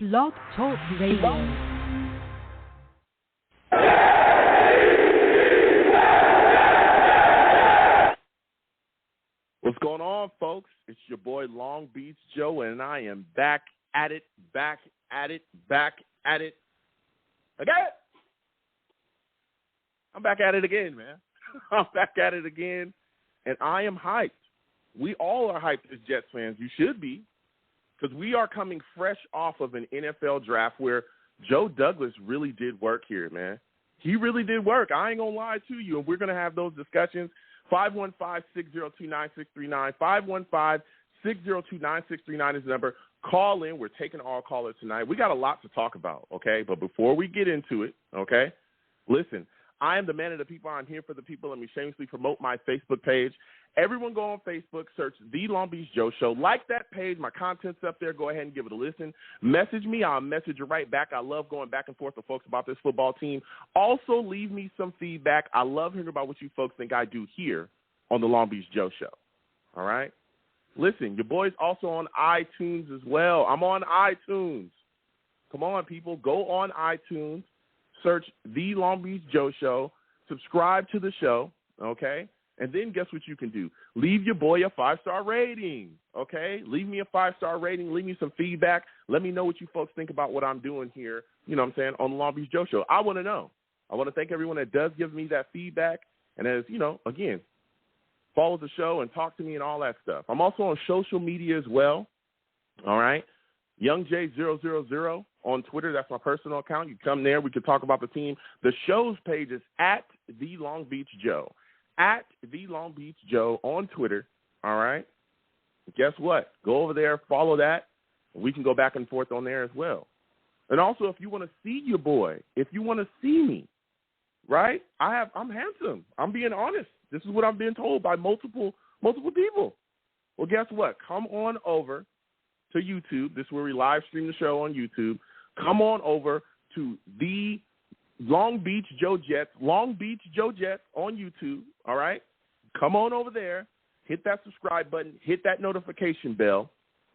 Blog Talk Radio. What's going on, folks? It's your boy Long Beach Joe, and I am back at it again. I'm back at it again, man. I'm back at it again, and I am hyped. We all are hyped as Jets fans. You should be, because we are coming fresh off of an NFL draft where Joe Douglas really did work here, man. He really did work. I ain't going to lie to you, and we're going to have those discussions. 515-602-9639. 515-602-9639 is the number. Call in. We're taking all callers tonight. We got a lot to talk about, okay? But before we get into it, okay, listen, I am the man of the people. I'm here for the people. Let me shamelessly promote my Facebook page. Everyone go on Facebook, search The Long Beach Joe Show. Like that page. My content's up there. Go ahead and give it a listen. Message me. I'll message you right back. I love going back and forth with folks about this football team. Also, leave me some feedback. I love hearing about what you folks think I do here on The Long Beach Joe Show. All right? Listen, your boy's also on iTunes as well. I'm on iTunes. Come on, people. Go on iTunes. Search The Long Beach Joe Show. Subscribe to the show, okay? And then guess what you can do? Leave your boy a 5-star rating, okay? Leave me a 5-star rating. Leave me some feedback. Let me know what you folks think about what I'm doing here, you know what I'm saying, on the Long Beach Joe Show. I want to know. I want to thank everyone that does give me that feedback. And as, you know, again, follow the show and talk to me and all that stuff. I'm also on social media as well, all right? YoungJ000 on Twitter. That's my personal account. You come there. We can talk about the team. The show's page is at The Long Beach Joe. At The Long Beach Joe on Twitter, all right? Guess what? Go over there, follow that, and we can go back and forth on there as well. And also, if you want to see your boy, if you want to see me, right, I'm handsome. I'm being honest. This is what I'm being told by multiple people. Well, guess what? Come on over to YouTube. This is where we live stream the show on YouTube. Come on over to The Long Beach Joe Jets on YouTube, all right? Come on over there. Hit that subscribe button. Hit that notification bell.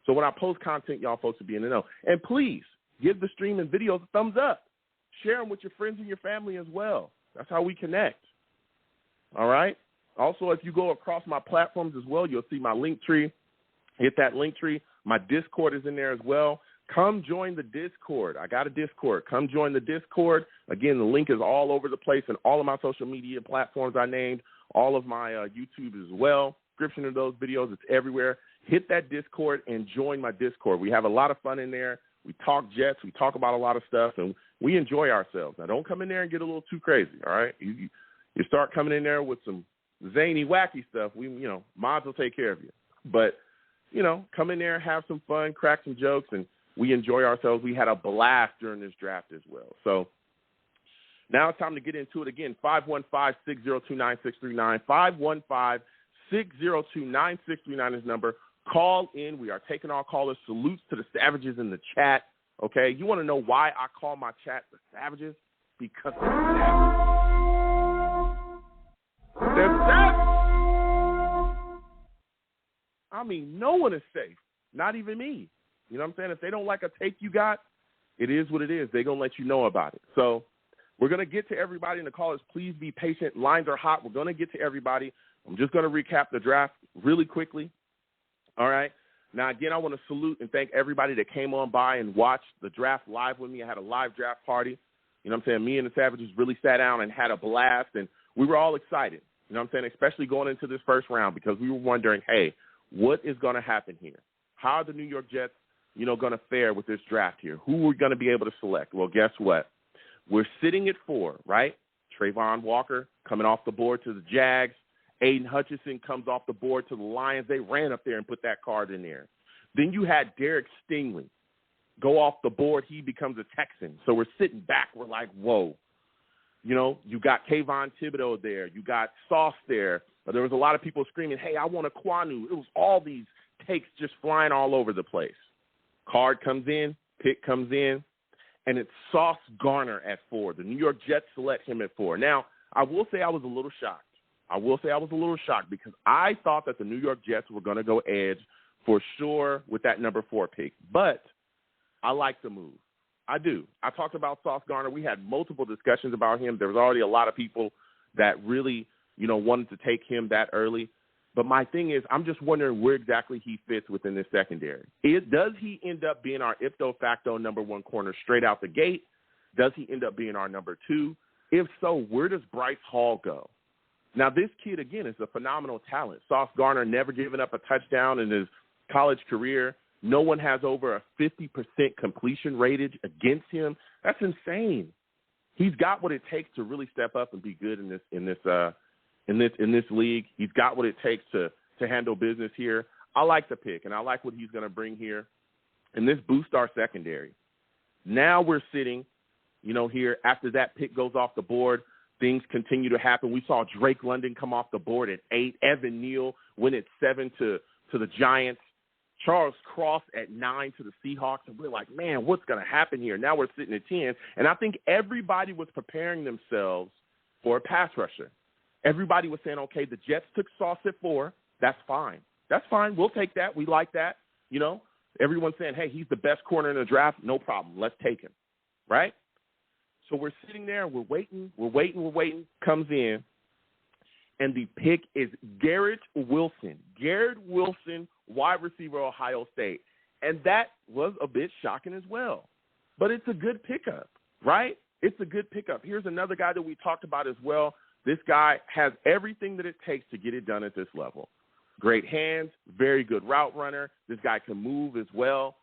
So when I post content, y'all folks will be in the know. And please give the stream and videos a thumbs up. Share them with your friends and your family as well. That's how we connect. All right? Also, if you go across my platforms as well, you'll see my link tree. Hit that link tree. My Discord is in there as well. Come join the Discord. I got a Discord. Come join the Discord. Again, the link is all over the place and all of my social media platforms I named, all of my YouTube as well. Description of those videos, it's everywhere. Hit that Discord and join my Discord. We have a lot of fun in there. We talk Jets. We talk about a lot of stuff, and we enjoy ourselves. Now, don't come in there and get a little too crazy, all right? You start coming in there with some zany, wacky stuff, mods will take care of you. But, come in there, have some fun, crack some jokes, and we enjoy ourselves. We had a blast during this draft as well. So now it's time to get into it again. 515-602-9639. 515-602-9639 is number. Call in. We are taking our callers. Salutes to the Savages in the chat. Okay, you want to know why I call my chat the Savages? Because they're savage. They're savage. I mean, no one is safe. Not even me. You know what I'm saying? If they don't like a take you got, it is what it is. They're going to let you know about it. So we're going to get to everybody in the callers. Please be patient. Lines are hot. We're going to get to everybody. I'm just going to recap the draft really quickly. All right. Now, again, I want to salute and thank everybody that came on by and watched the draft live with me. I had a live draft party. You know what I'm saying? Me and the Savages really sat down and had a blast, and we were all excited. You know what I'm saying? Especially going into this first round, because we were wondering, hey, what is going to happen here? How are the New York Jets, going to fare with this draft here? Who we're going to be able to select? Well, guess what? We're sitting at 4, right? Trayvon Walker coming off the board to the Jags. Aiden Hutchinson comes off the board to the Lions. They ran up there and put that card in there. Then you had Derek Stingley go off the board. He becomes a Texan. So we're sitting back. We're like, whoa. You got Kayvon Thibodeau there. You got Sauce there. There was a lot of people screaming, hey, I want a Kwanu. It was all these takes just flying all over the place. Card comes in, pick comes in, and it's Sauce Gardner at 4. The New York Jets select him at 4. Now, I will say I was a little shocked. Because I thought that the New York Jets were going to go edge for sure with that number 4 pick. But I like the move. I do. I talked about Sauce Gardner. We had multiple discussions about him. There was already a lot of people that really, wanted to take him that early. But my thing is, I'm just wondering where exactly he fits within this secondary. Does he end up being our ipso facto number one corner straight out the gate? Does he end up being our number two? If so, where does Bryce Hall go? Now, this kid, again, is a phenomenal talent. Sauce Gardner never given up a touchdown in his college career. No one has over a 50% completion rating against him. That's insane. He's got what it takes to really step up and be good in this league. He's got what it takes to handle business here. I like the pick, and I like what he's going to bring here. And this boosts our secondary. Now we're sitting, here after that pick goes off the board. Things continue to happen. We saw Drake London come off the board at 8. Evan Neal went at 7 to the Giants. Charles Cross at 9 to the Seahawks. And we're like, man, what's going to happen here? Now we're sitting at 10. And I think everybody was preparing themselves for a pass rusher. Everybody was saying, okay, the Jets took Sauce at 4. That's fine. That's fine. We'll take that. We like that. Everyone's saying, hey, he's the best corner in the draft. No problem. Let's take him. Right? So we're sitting there, we're waiting, comes in, and the pick is Garrett Wilson. Garrett Wilson, wide receiver, Ohio State. And that was a bit shocking as well. But it's a good pickup, right? It's a good pickup. Here's another guy that we talked about as well. This guy has everything that it takes to get it done at this level. Great hands, very good route runner. This guy can move as well.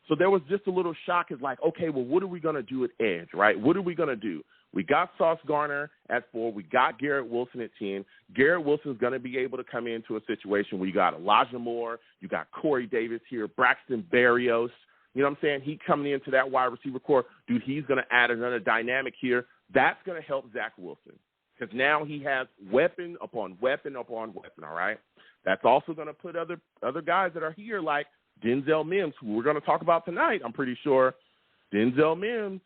So there was just a little shock. It's like, okay, well, what are we going to do at edge, right? What are we going to do? We got Sauce Gardner at 4. We got Garrett Wilson at 10. Garrett Wilson is going to be able to come into a situation where you got Elijah Moore, you got Corey Davis here, Braxton Berrios. You know what I'm saying? He coming into that wide receiver core. Dude, he's going to add another dynamic here. That's going to help Zach Wilson because now he has weapon upon weapon upon weapon, all right? That's also going to put other guys that are here like Denzel Mims, who we're going to talk about tonight, I'm pretty sure. Denzel Mims,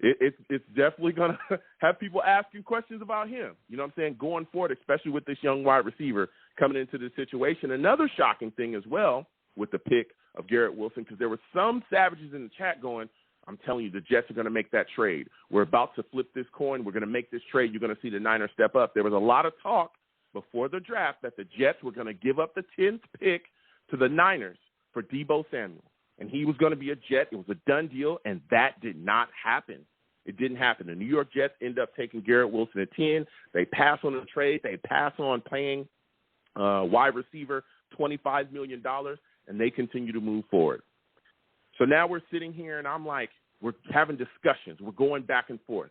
it's definitely going to have people asking questions about him. You know what I'm saying? Going forward, especially with this young wide receiver coming into this situation. Another shocking thing as well with the pick of Garrett Wilson, because there were some savages in the chat going, I'm telling you, the Jets are going to make that trade. We're about to flip this coin. We're going to make this trade. You're going to see the Niners step up. There was a lot of talk before the draft that the Jets were going to give up the 10th pick to the Niners for Deebo Samuel. And he was going to be a Jet. It was a done deal, and that did not happen. It didn't happen. The New York Jets end up taking Garrett Wilson at 10. They pass on the trade. They pass on paying wide receiver $25 million, and they continue to move forward. So now we're sitting here, and I'm like, we're having discussions. We're going back and forth.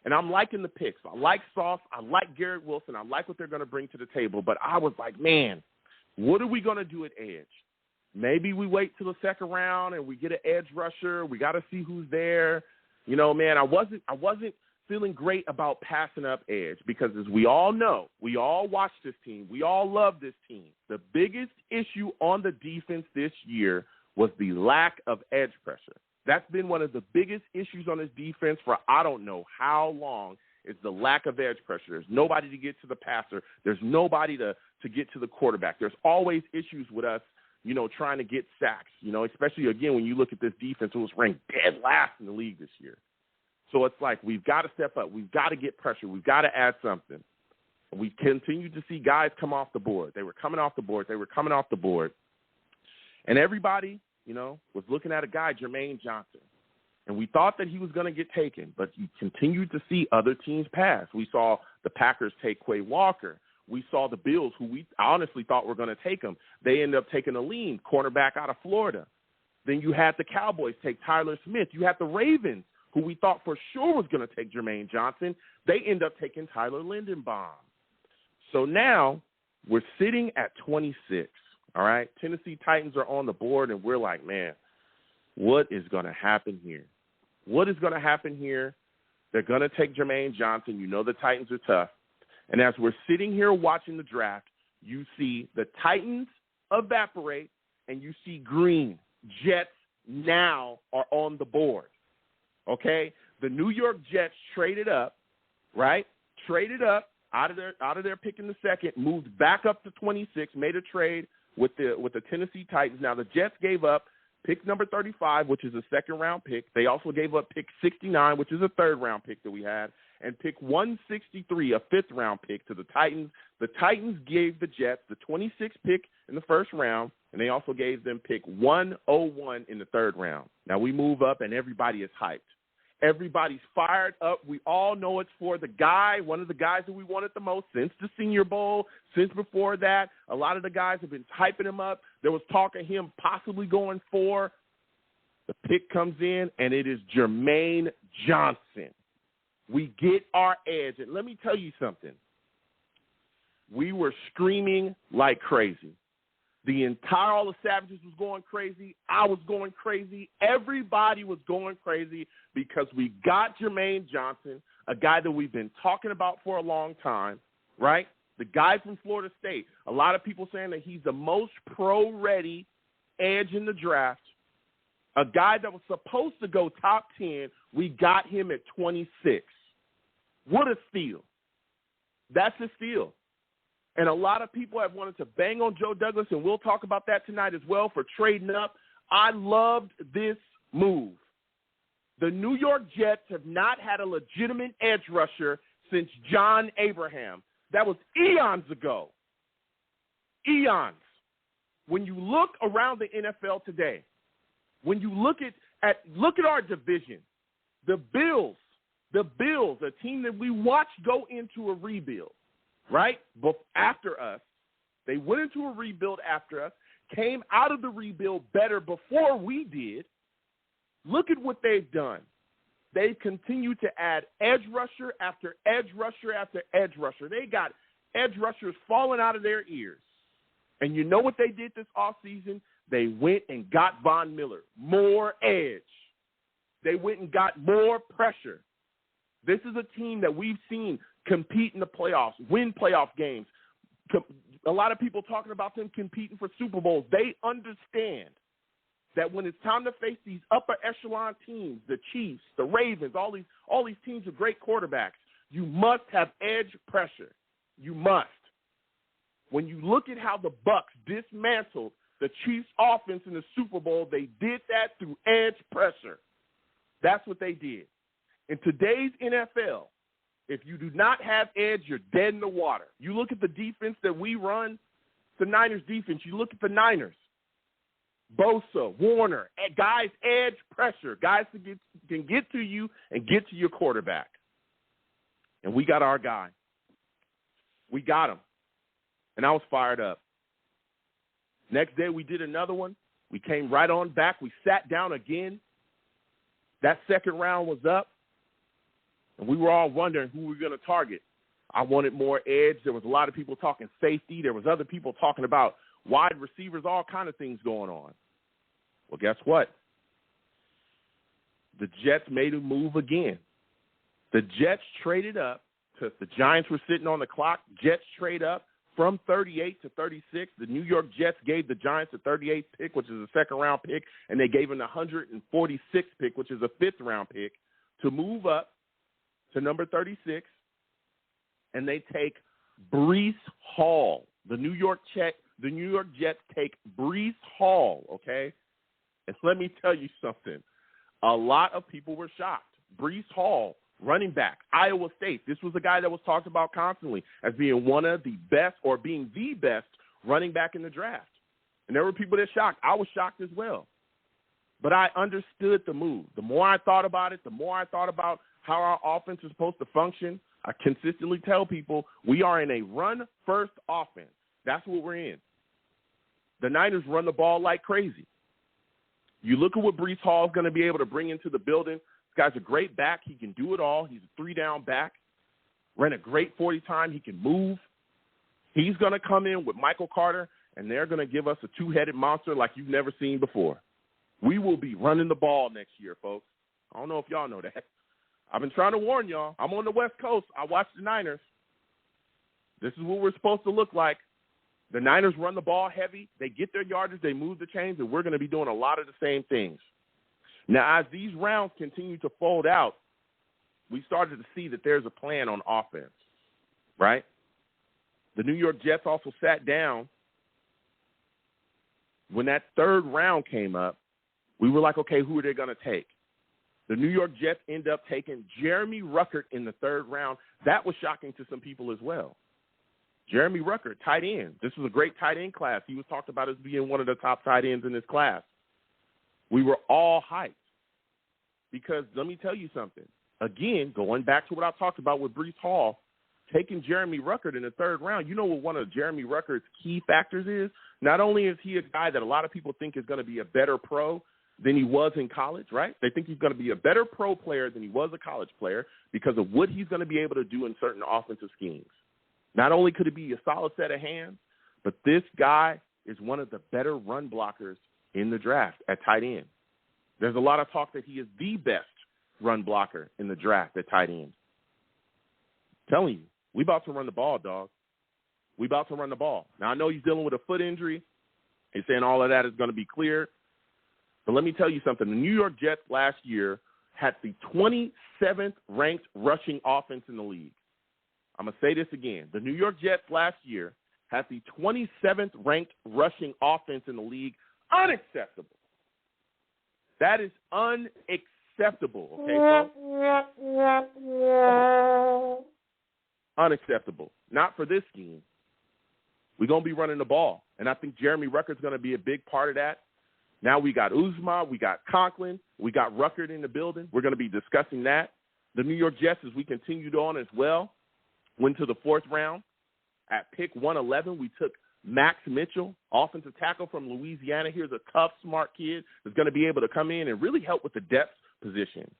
And I'm liking the picks. I like Sauce. I like Garrett Wilson. I like what they're going to bring to the table. But I was like, man, what are we going to do at edge? Maybe we wait till the second round and we get an edge rusher. We got to see who's there. Man, I wasn't feeling great about passing up edge because, as we all know, we all watch this team. We all love this team. The biggest issue on the defense this year was the lack of edge pressure. That's been one of the biggest issues on this defense for I don't know how long, is the lack of edge pressure. There's nobody to get to the passer. There's nobody to get to the quarterback. There's always issues with us, trying to get sacks, especially, again, when you look at this defense, it was ranked dead last in the league this year. So it's like we've got to step up. We've got to get pressure. We've got to add something. We continue to see guys come off the board. They were coming off the board. And everybody, was looking at a guy, Jermaine Johnson. And we thought that he was going to get taken, but you continued to see other teams pass. We saw the Packers take Quay Walker. We saw the Bills, who we honestly thought were going to take him. They ended up taking a lean cornerback out of Florida. Then you had the Cowboys take Tyler Smith. You had the Ravens, who we thought for sure was going to take Jermaine Johnson. They end up taking Tyler Lindenbaum. So now we're sitting at 26, all right? Tennessee Titans are on the board, and we're like, man, what is going to happen here? What is going to happen here? They're going to take Jermaine Johnson. The Titans are tough. And as we're sitting here watching the draft, you see the Titans evaporate, and you see green. Jets now are on the board, okay? The New York Jets traded up, right? Traded up out of their pick in the second, moved back up to 26, made a trade with the Tennessee Titans. Now, the Jets gave up pick number 35, which is a second-round pick. They also gave up pick 69, which is a third-round pick that we had, and pick 163, a fifth-round pick, to the Titans. The Titans gave the Jets the 26th pick in the first round, and they also gave them pick 101 in the third round. Now we move up, and everybody is hyped. Everybody's fired up. We all know it's for the guy, one of the guys that we wanted the most since the Senior Bowl, since before that. A lot of the guys have been hyping him up. There was talk of him possibly going for. The pick comes in, and it is Jermaine Johnson. We get our edge. And let me tell you something. We were screaming like crazy. All the Savages was going crazy. I was going crazy. Everybody was going crazy because we got Jermaine Johnson, a guy that we've been talking about for a long time, right? The guy from Florida State. A lot of people saying that he's the most pro-ready edge in the draft. A guy that was supposed to go top 10, we got him at 26. What a steal. That's a steal. And a lot of people have wanted to bang on Joe Douglas, and we'll talk about that tonight as well, for trading up. I loved this move. The New York Jets have not had a legitimate edge rusher since John Abraham. That was eons ago. Eons. When you look around the NFL today, when you look at our division, the Bills, a team that we watched go into a rebuild, right? But after us, they went into a rebuild after us, came out of the rebuild better before we did. Look at what they've done. They've continued to add edge rusher after edge rusher after edge rusher. They got edge rushers falling out of their ears. And you know what they did this offseason? They went and got Von Miller, more edge. They went and got more pressure. This is a team that we've seen compete in the playoffs, win playoff games. A lot of people talking about them competing for Super Bowls. They understand that when it's time to face these upper echelon teams, the Chiefs, the Ravens, all these teams with great quarterbacks, you must have edge pressure. You must. When you look at how the Bucs dismantled the Chiefs' offense in the Super Bowl, they did that through edge pressure. That's what they did. In today's NFL, if you do not have edge, you're dead in the water. You look at the defense that we run, the Niners defense, you look at the Niners, Bosa, Warner, guys, edge pressure, guys that can get to you and get to your quarterback. And we got our guy. We got him. And I was fired up. Next day we did another one. We came right on back. We sat down again. That second round was up. And we were all wondering who we were going to target. I wanted more edge. There was a lot of people talking safety. There was other people talking about wide receivers, all kind of things going on. Well, guess what? The Jets made a move again. The Jets traded up. The Giants were sitting on the clock. Jets trade up from 38 to 36. The New York Jets gave the Giants a 38th pick, which is a second-round pick, and they gave them the 146th pick, which is a fifth-round pick, to move up to number 36, and they take Breece Hall. The New York Jets take Breece Hall, okay? And let me tell you something. A lot of people were shocked. Breece Hall, running back, Iowa State. This was a guy that was talked about constantly as being one of the best or being the best running back in the draft. And there were people that shocked. I was shocked as well. But I understood the move. The more I thought about it, the more I thought about how our offense is supposed to function. I consistently tell people we are in a run-first offense. That's what we're in. The Niners run the ball like crazy. You look at what Breece Hall is going to be able to bring into the building. This guy's a great back. He can do it all. He's a three-down back. Ran a great 40 time. He can move. He's going to come in with Michael Carter, and they're going to give us a two-headed monster like you've never seen before. We will be running the ball next year, folks. I don't know if y'all know that. I've been trying to warn y'all. I'm on the West Coast. I watch the Niners. This is what we're supposed to look like. The Niners run the ball heavy. They get their yardage. They move the chains, and we're going to be doing a lot of the same things. Now, as these rounds continue to fold out, we started to see that there's a plan on offense, right? The New York Jets also sat down when that third round came up, We were like, okay, who are they going to take? The New York Jets end up taking Jeremy Ruckert in the 3rd round. That was shocking to some people as well. Jeremy Ruckert, tight end. This was a great tight end class. He was talked about as being one of the top tight ends in this class. We were all hyped because let me tell you something. Again, going back to what I talked about with Breece Hall, taking Jeremy Ruckert in the 3rd round, you know what one of Jeremy Ruckert's key factors is? Not only is he a guy that a lot of people think is going to be a better pro than he was in college, right? They think he's going to be a better pro player than he was a college player because of what he's going to be able to do in certain offensive schemes. Not only could it be a solid set of hands, but this guy is one of the better run blockers in the draft at tight end. There's a lot of talk that he is the best run blocker in the draft at tight end. I'm telling you, we about to run the ball, dog. We about to run the ball. Now, I know he's dealing with a foot injury. He's saying all of that is going to be cleared. But let me tell you something. The New York Jets last year had the 27th ranked rushing offense in the league. I'm going to say this again. The New York Jets last year had the 27th ranked rushing offense in the league. Unacceptable. That is unacceptable, okay, folks? Unacceptable. Not for this scheme. We're going to be running the ball. And I think Jeremy Ruckert's going to be a big part of that. Now we got Uzma, we got Conklin, we got Ruckert in the building. We're going to be discussing that. The New York Jets, as we continued on as well, went to the 4th round. At pick 111, we took Max Mitchell, offensive tackle from Louisiana. Here's a tough, smart kid that's going to be able to come in and really help with the depth position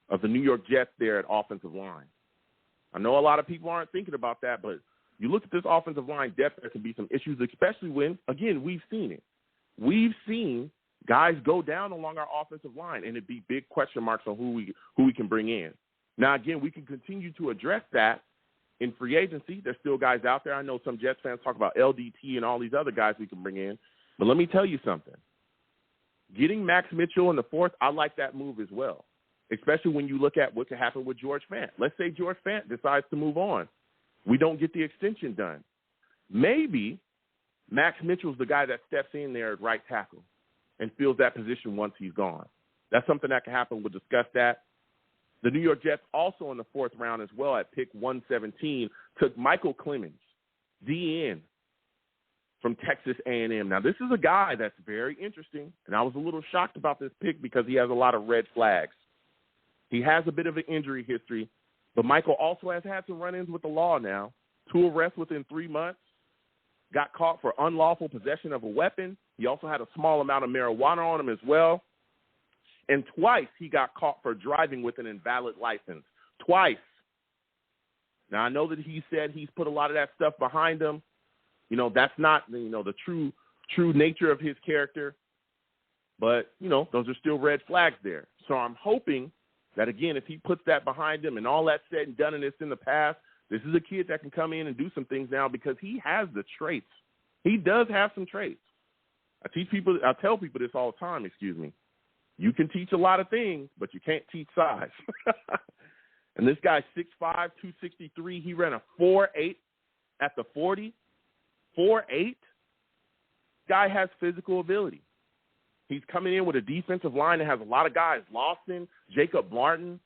of the New York Jets there at offensive line. I know a lot of people aren't thinking about that, but you look at this offensive line depth, there can be some issues, especially when, again, we've seen it. We've seen guys go down along our offensive line, and it'd be big question marks on who we can bring in. Now, again, we can continue to address that in free agency. There's still guys out there. I know some Jets fans talk about LDT and all these other guys we can bring in. But let me tell you something. Getting Max Mitchell in the 4th, I like that move as well, especially when you look at what could happen with George Fant. Let's say George Fant decides to move on. We don't get the extension done. Maybe Max Mitchell's the guy that steps in there at right tackle and fills that position once he's gone. That's something that can happen. We'll discuss that. The New York Jets also in the 4th round as well at pick 117 took Michael Clements, DN from Texas A&M. Now, this is a guy that's very interesting, and I was a little shocked about this pick because he has a lot of red flags. He has a bit of an injury history, but Michael also has had some run-ins with the law now. 2 arrests within 3 months. Got caught for unlawful possession of a weapon. He also had a small amount of marijuana on him as well. And twice he got caught for driving with an invalid license. Twice. Now, I know that he said he's put a lot of that stuff behind him. You know, that's not, the true nature of his character. But, those are still red flags there. So I'm hoping that, again, if he puts that behind him and all that's said and done and it's in the past, this is a kid that can come in and do some things now because he has the traits. He does have some traits. I tell people this all the time, You can teach a lot of things, but you can't teach size. And this guy's 6'5", 263. He ran a 4.8 at the 40. 4.8. Guy has physical ability. He's coming in with a defensive line that has a lot of guys. Lawson, Jacob Martin.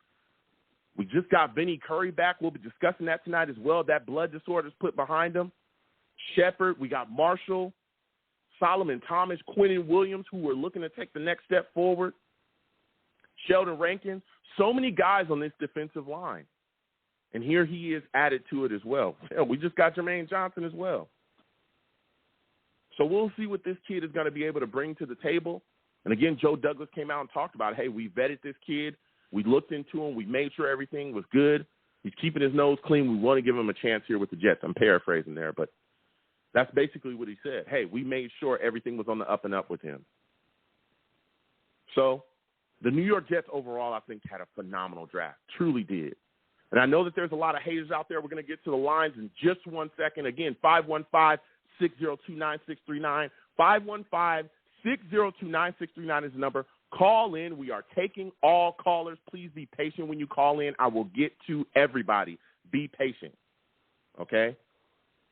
We just got Vinny Curry back. We'll be discussing that tonight as well. That blood disorder's put behind him. Shepard. We got Marshall, Solomon Thomas, Quentin Williams, who were looking to take the next step forward. Sheldon Rankins. So many guys on this defensive line. And here he is added to it as well. We just got Jermaine Johnson as well. So we'll see what this kid is going to be able to bring to the table. And, again, Joe Douglas came out and talked about, hey, we vetted this kid. We looked into him. We made sure everything was good. He's keeping his nose clean. We want to give him a chance here with the Jets. I'm paraphrasing there, but that's basically what he said. Hey, we made sure everything was on the up and up with him. So the New York Jets overall, I think, had a phenomenal draft. Truly did. And I know that there's a lot of haters out there. We're going to get to the lines in just 1 second. Again, 515-602-9639. 515-602-9639 is the number. Call in. We are taking all callers. Please be patient when you call in. I will get to everybody. Be patient. Okay?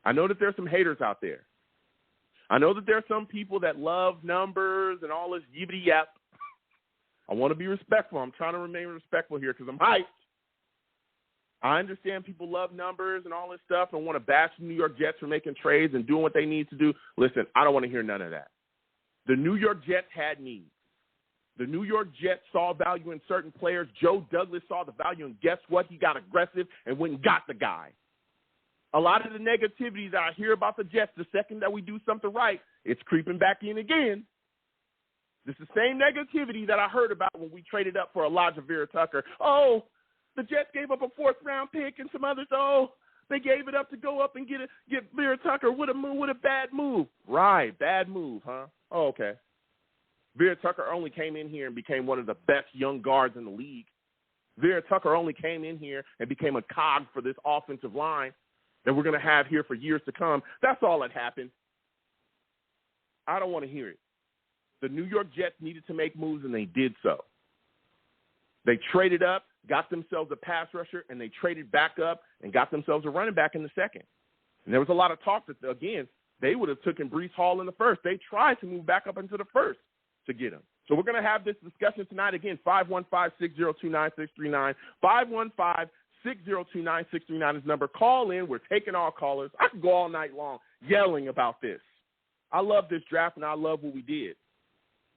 I know that there's some haters out there. I know that there are some people that love numbers and all this yibbity-yap. I want to be respectful. I'm trying to remain respectful here because I'm hyped. I understand people love numbers and all this stuff and want to bash the New York Jets for making trades and doing what they need to do. Listen, I don't want to hear none of that. The New York Jets had needs. The New York Jets saw value in certain players. Joe Douglas saw the value, and guess what? He got aggressive and went and got the guy. A lot of the negativity that I hear about the Jets, the second that we do something right, it's creeping back in again. This is the same negativity that I heard about when we traded up for Elijah Vera-Tucker. Oh, the Jets gave up a fourth-round pick and some others. Oh, they gave it up to go up and get Vera-Tucker. What a bad move. Right, bad move, huh? Oh, okay. Vera-Tucker only came in here and became one of the best young guards in the league. Vera-Tucker only came in here and became a cog for this offensive line that we're going to have here for years to come. That's all that happened. I don't want to hear it. The New York Jets needed to make moves, and they did so. They traded up, got themselves a pass rusher, and they traded back up and got themselves a running back in the second. And there was a lot of talk that, again, they would have taken Breece Hall in the first. They tried to move back up into the first to get him. So we're going to have this discussion tonight. Again, 515-602-9639. 515-602-9639 is number. Call in. We're taking all callers. I could go all night long yelling about this. I love this draft, and I love what we did.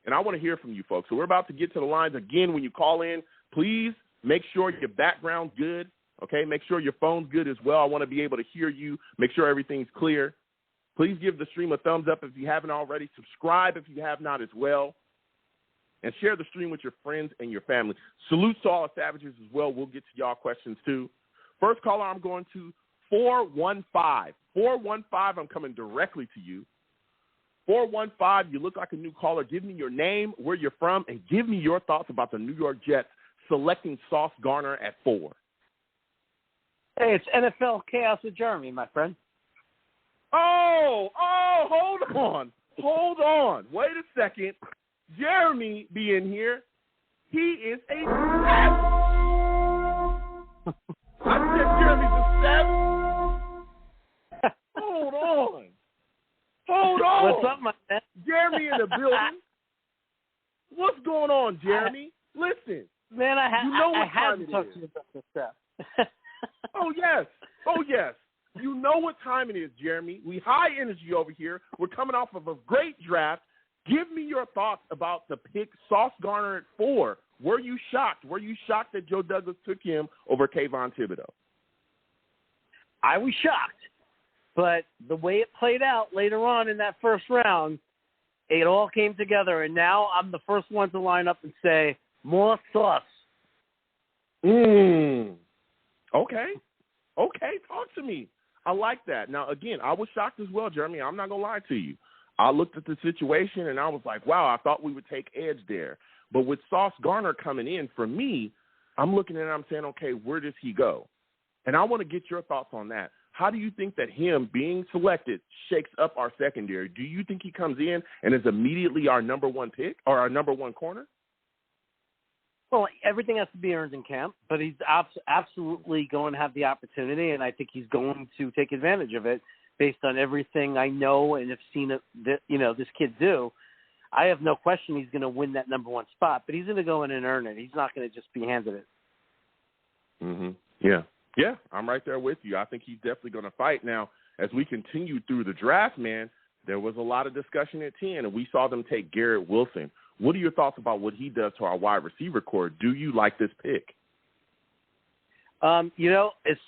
And I want to hear from you folks. So we're about to get to the lines. Again, when you call in, please make sure your background's good, okay? Make sure your phone's good as well. I want to be able to hear you, make sure everything's clear. Please give the stream a thumbs up if you haven't already. Subscribe if you have not as well. And share the stream with your friends and your family. Salute to all the savages as well. We'll get to y'all questions too. First caller, I'm going to 415. 415, I'm coming directly to you. 415, you look like a new caller. Give me your name, where you're from, and give me your thoughts about the New York Jets selecting Sauce Gardner at 4. Hey, it's NFL Chaos with Jeremy, my friend. Oh, hold on. Wait a second. Jeremy being here, he is a 7. I said Jeremy's a 7. Hold on. What's up, my man? Jeremy in the building. What's going on, Jeremy? Listen. Man, I haven't to talked to you about this stuff. Oh, yes. You know what time it is, Jeremy. We high energy over here. We're coming off of a great draft. Give me your thoughts about the pick, Sauce Gardner at 4. Were you shocked? Were you shocked that Joe Douglas took him over Kayvon Thibodeau? I was shocked. But the way it played out later on in that first round, it all came together. And now I'm the first one to line up and say, more sauce. Okay, talk to me. I like that. Now, again, I was shocked as well, Jeremy. I'm not going to lie to you. I looked at the situation, and I was like, wow, I thought we would take edge there. But with Sauce Gardner coming in, for me, I'm looking at it and I'm saying, okay, where does he go? And I want to get your thoughts on that. How do you think that him being selected shakes up our secondary? Do you think he comes in and is immediately our number one pick or our number one corner? Well, everything has to be earned in camp, but he's absolutely going to have the opportunity, and I think he's going to take advantage of it based on everything I know and have seen this kid do. I have no question he's going to win that number one spot, but he's going to go in and earn it. He's not going to just be handed it. Mm-hmm. Yeah, I'm right there with you. I think he's definitely going to fight. Now, as we continue through the draft, man, there was a lot of discussion at 10, and we saw them take Garrett Wilson. What are your thoughts about what he does to our wide receiver core? Do you like this pick? As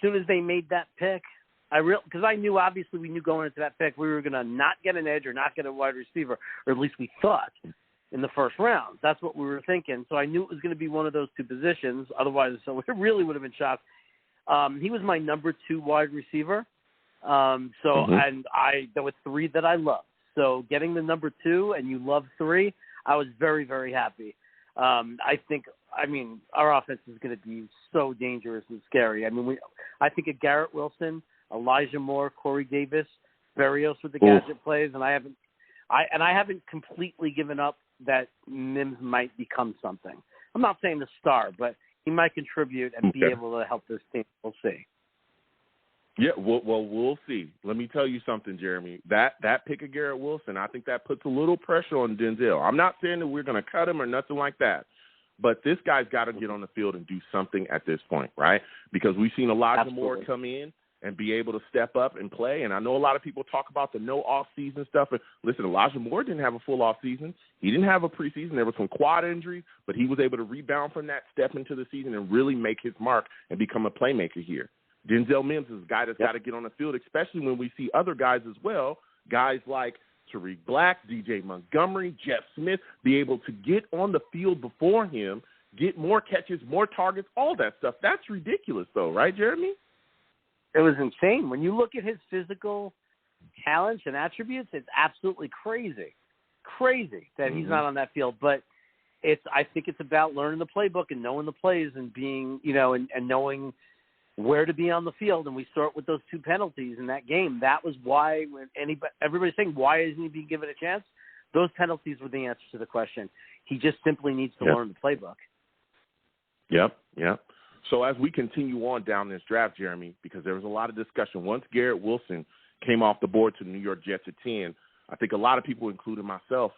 soon as they made that pick, because I knew, obviously, we knew going into that pick we were going to not get an edge or not get a wide receiver, or at least we thought in the first round. That's what we were thinking. So I knew it was going to be one of those two positions. Otherwise, so it really would have been shocked. He was my number 2 wide receiver. And there were 3 that I loved. So getting the number 2 and you love 3, I was very, very happy. Our offense is going to be so dangerous and scary. I think of Garrett Wilson, Elijah Moore, Corey Davis, Berrios with the gadget plays, and I haven't completely given up that Mims might become something. I'm not saying the star, but he might contribute and be able to help this team. We'll see. Yeah, we'll see. Let me tell you something, Jeremy. That pick of Garrett Wilson, I think that puts a little pressure on Denzel. I'm not saying that we're going to cut him or nothing like that, But this guy's got to get on the field and do something at this point, right? Because we've seen Elijah Moore come in and be able to step up and play. And I know a lot of people talk about the no offseason stuff. And listen, Elijah Moore didn't have a full offseason. He didn't have a preseason. There were some quad injuries, but he was able to rebound from that, step into the season, and really make his mark and become a playmaker here. Denzel Mims is a guy that's got to get on the field, especially when we see other guys as well, guys like Tariq Black, DJ Montgomery, Jeff Smith, be able to get on the field before him, get more catches, more targets, all that stuff. That's ridiculous, though, right, Jeremy? It was insane. When you look at his physical talents and attributes, it's absolutely crazy that he's not on that field. But I think it's about learning the playbook and knowing the plays and being, and knowing where to be on the field. And we start with those 2 penalties in that game. That was why when everybody's saying, why isn't he being given a chance? Those penalties were the answer to the question. He just simply needs to learn the playbook. Yep. So as we continue on down this draft, Jeremy, because there was a lot of discussion, once Garrett Wilson came off the board to the New York Jets at 10, I think a lot of people, including myself,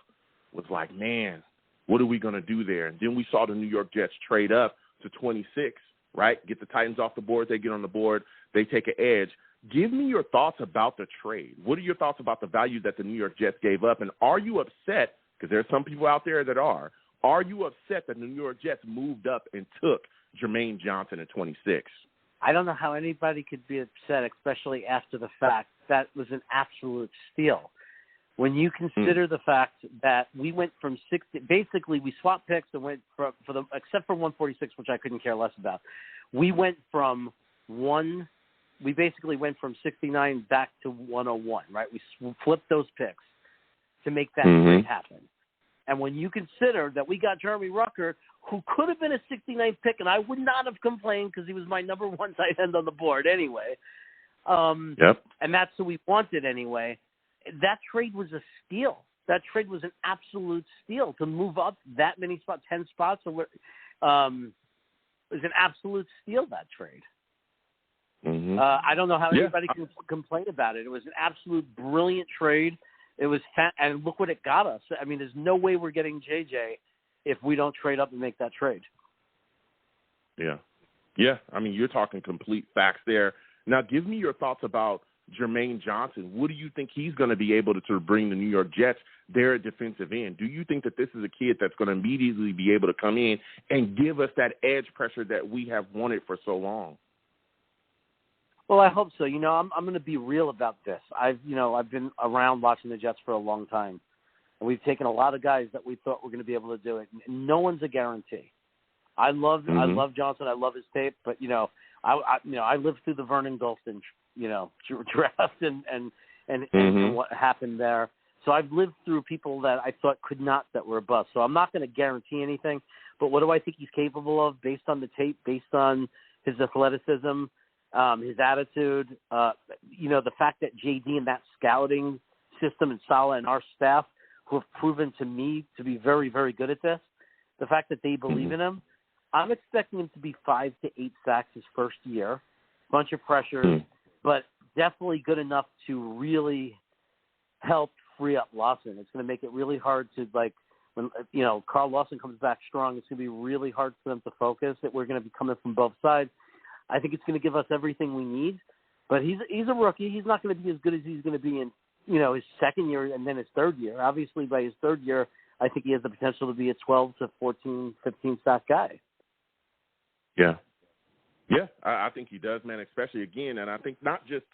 was like, man, what are we going to do there? And then we saw the New York Jets trade up to 26, right? Get the Titans off the board. They get on the board. They take an edge. Give me your thoughts about the trade. What are your thoughts about the value that the New York Jets gave up? And are you upset, because there's some people out there that are you upset that the New York Jets moved up and took Jermaine Johnson at 26? I don't know how anybody could be upset, especially after the fact. That was an absolute steal. When you consider the fact that we went from 60, basically we swapped picks and went except for 146, which I couldn't care less about. We went from we basically went from 69 back to 101, right? We flipped those picks to make that trade happen. And when you consider that we got Jeremy Rucker, who could have been a 69th pick, and I would not have complained because he was my number 1 tight end on the board anyway. And that's who we wanted anyway. That trade was a steal. That trade was an absolute steal. To move up that many spots, 10 spots, was an absolute steal, that trade. I don't know how anybody can complain about it. It was an absolute brilliant trade. It was and look what it got us. I mean, there's no way we're getting JJ if we don't trade up and make that trade. Yeah. I mean, you're talking complete facts there. Now, give me your thoughts about Jermaine Johnson. What do you think he's going to be able to bring the New York Jets there at defensive end? Do you think that this is a kid that's going to immediately be able to come in and give us that edge pressure that we have wanted for so long? Well, I hope so. I'm going to be real about this. I've been around watching the Jets for a long time, and we've taken a lot of guys that we thought were going to be able to do it. No one's a guarantee. I love Johnson. I love his tape, but I lived through the Vernon Gholston draft and what happened there. So I've lived through people that I thought could not, that were above. So I'm not going to guarantee anything. But what do I think he's capable of based on the tape, based on his athleticism? His attitude, the fact that JD and that scouting system and Saleh and our staff, who have proven to me to be very, very good at this, the fact that they believe in him, I'm expecting him to be 5 to 8 sacks his first year, bunch of pressures, but definitely good enough to really help free up Lawson. It's going to make it really hard to, when Carl Lawson comes back strong, it's going to be really hard for them to focus. That we're going to be coming from both sides. I think it's going to give us everything we need, but he's a rookie. He's not going to be as good as he's going to be in, his second year and then his third year. Obviously, by his third year, I think he has the potential to be a 12 to 14, 15 sack guy. Yeah, I think he does, man, especially again, and I think not just,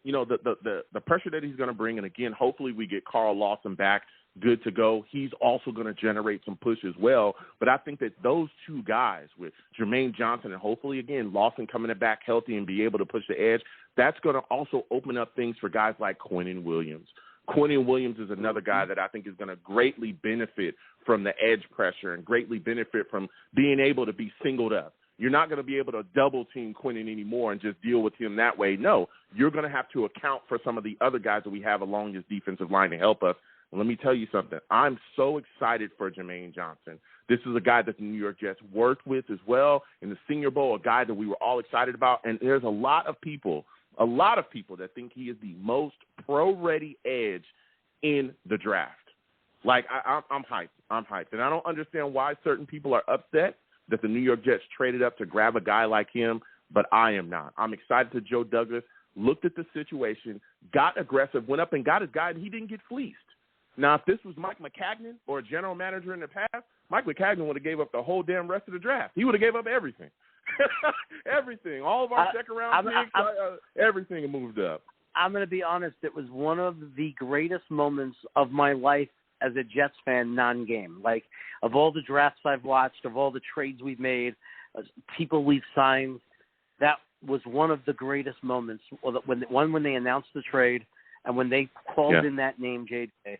the pressure that he's going to bring, and again, hopefully we get Carl Lawson back good to go. He's also going to generate some push as well. But I think that those two guys with Jermaine Johnson and hopefully, again, Lawson coming back healthy and be able to push the edge, that's going to also open up things for guys like Quinnen Williams. Quinnen Williams is another guy that I think is going to greatly benefit from the edge pressure and greatly benefit from being able to be singled up. You're not going to be able to double team Quinnen anymore and just deal with him that way. No, you're going to have to account for some of the other guys that we have along this defensive line to help us. And let me tell you something. I'm so excited for Jermaine Johnson. This is a guy that the New York Jets worked with as well in the Senior Bowl, a guy that we were all excited about. And there's a lot of people that think he is the most pro-ready edge in the draft. Like, I'm hyped. I'm hyped. And I don't understand why certain people are upset that the New York Jets traded up to grab a guy like him, but I am not. I'm excited that Joe Douglas looked at the situation, got aggressive, went up and got his guy, and he didn't get fleeced. Now, if this was Mike Maccagnan or a general manager in the past, Mike Maccagnan would have gave up the whole damn rest of the draft. He would have gave up everything. Everything. All of our second-round picks, everything moved up. I'm going to be honest. It was one of the greatest moments of my life as a Jets fan non-game. Like, of all the drafts I've watched, of all the trades we've made, people we've signed, that was one of the greatest moments. When they announced the trade and when they called in that name, JJ,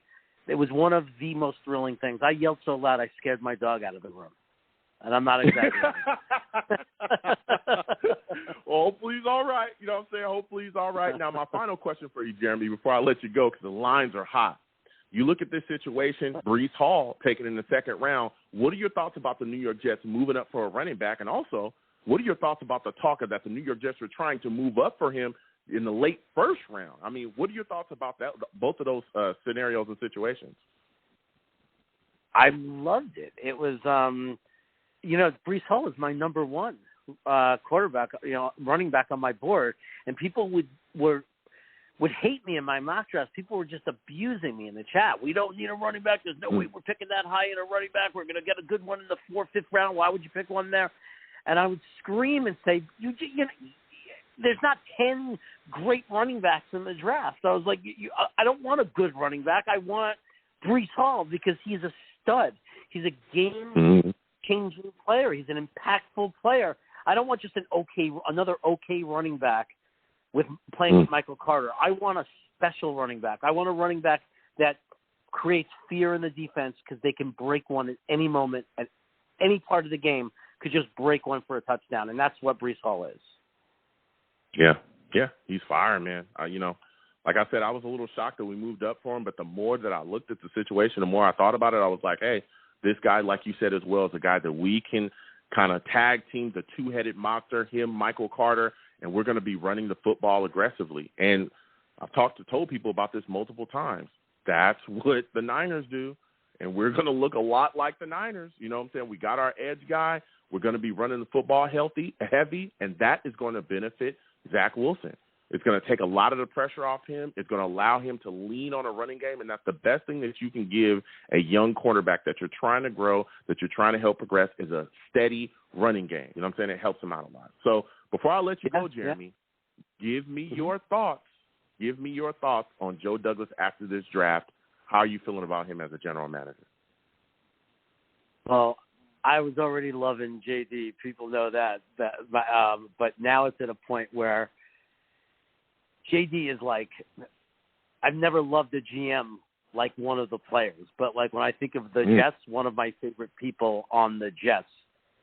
it was one of the most thrilling things. I yelled so loud I scared my dog out of the room. And I'm not exaggerating. Well, hopefully he's all right. You know what I'm saying? Hopefully he's all right. Now, my final question for you, Jeremy, before I let you go, because the lines are hot. You look at this situation, Breece Hall taken in the second round. What are your thoughts about the New York Jets moving up for a running back? And also, what are your thoughts about the talk that the New York Jets were trying to move up for him in the late first round? I mean, what are your thoughts about that? Both of those scenarios and situations. I loved it. It was, Breece Hall is my number one quarterback, running back on my board, and people would hate me in my mock drafts. People were just abusing me in the chat. We don't need a running back. There's no way we're picking that high in a running back. We're going to get a good one in the 4th, 5th round. Why would you pick one there? And I would scream and say, there's not 10 great running backs in the draft. So I was like, I don't want a good running back. I want Breece Hall because he's a stud. He's a game-changing player. He's an impactful player. I don't want just another okay running back with playing with Michael Carter. I want a special running back. I want a running back that creates fear in the defense because they can break one at any moment, at any part of the game, could just break one for a touchdown, and that's what Breece Hall is. Yeah, he's fire, man. Like I said, I was a little shocked that we moved up for him, but the more that I looked at the situation, the more I thought about it, I was like, hey, this guy, like you said as well, is a guy that we can kind of tag team, the two-headed monster, him, Michael Carter, and we're going to be running the football aggressively. And I've told people about this multiple times. That's what the Niners do, and we're going to look a lot like the Niners. You know what I'm saying? We got our edge guy. We're going to be running the football heavy, and that is going to benefit Zach Wilson. It's going to take a lot of the pressure off him. It's going to allow him to lean on a running game, and that's the best thing that you can give a young quarterback that you're trying to grow, that you're trying to help progress, is a steady running game. You know what I'm saying? It helps him out a lot. So before I let you go, Jeremy, give me your thoughts. Give me your thoughts on Joe Douglas after this draft. How are you feeling about him as a general manager? Well, I was already loving JD. People know that. But now it's at a point where JD is like, I've never loved a GM like one of the players. But, like, when I think of the Jets, one of my favorite people on the Jets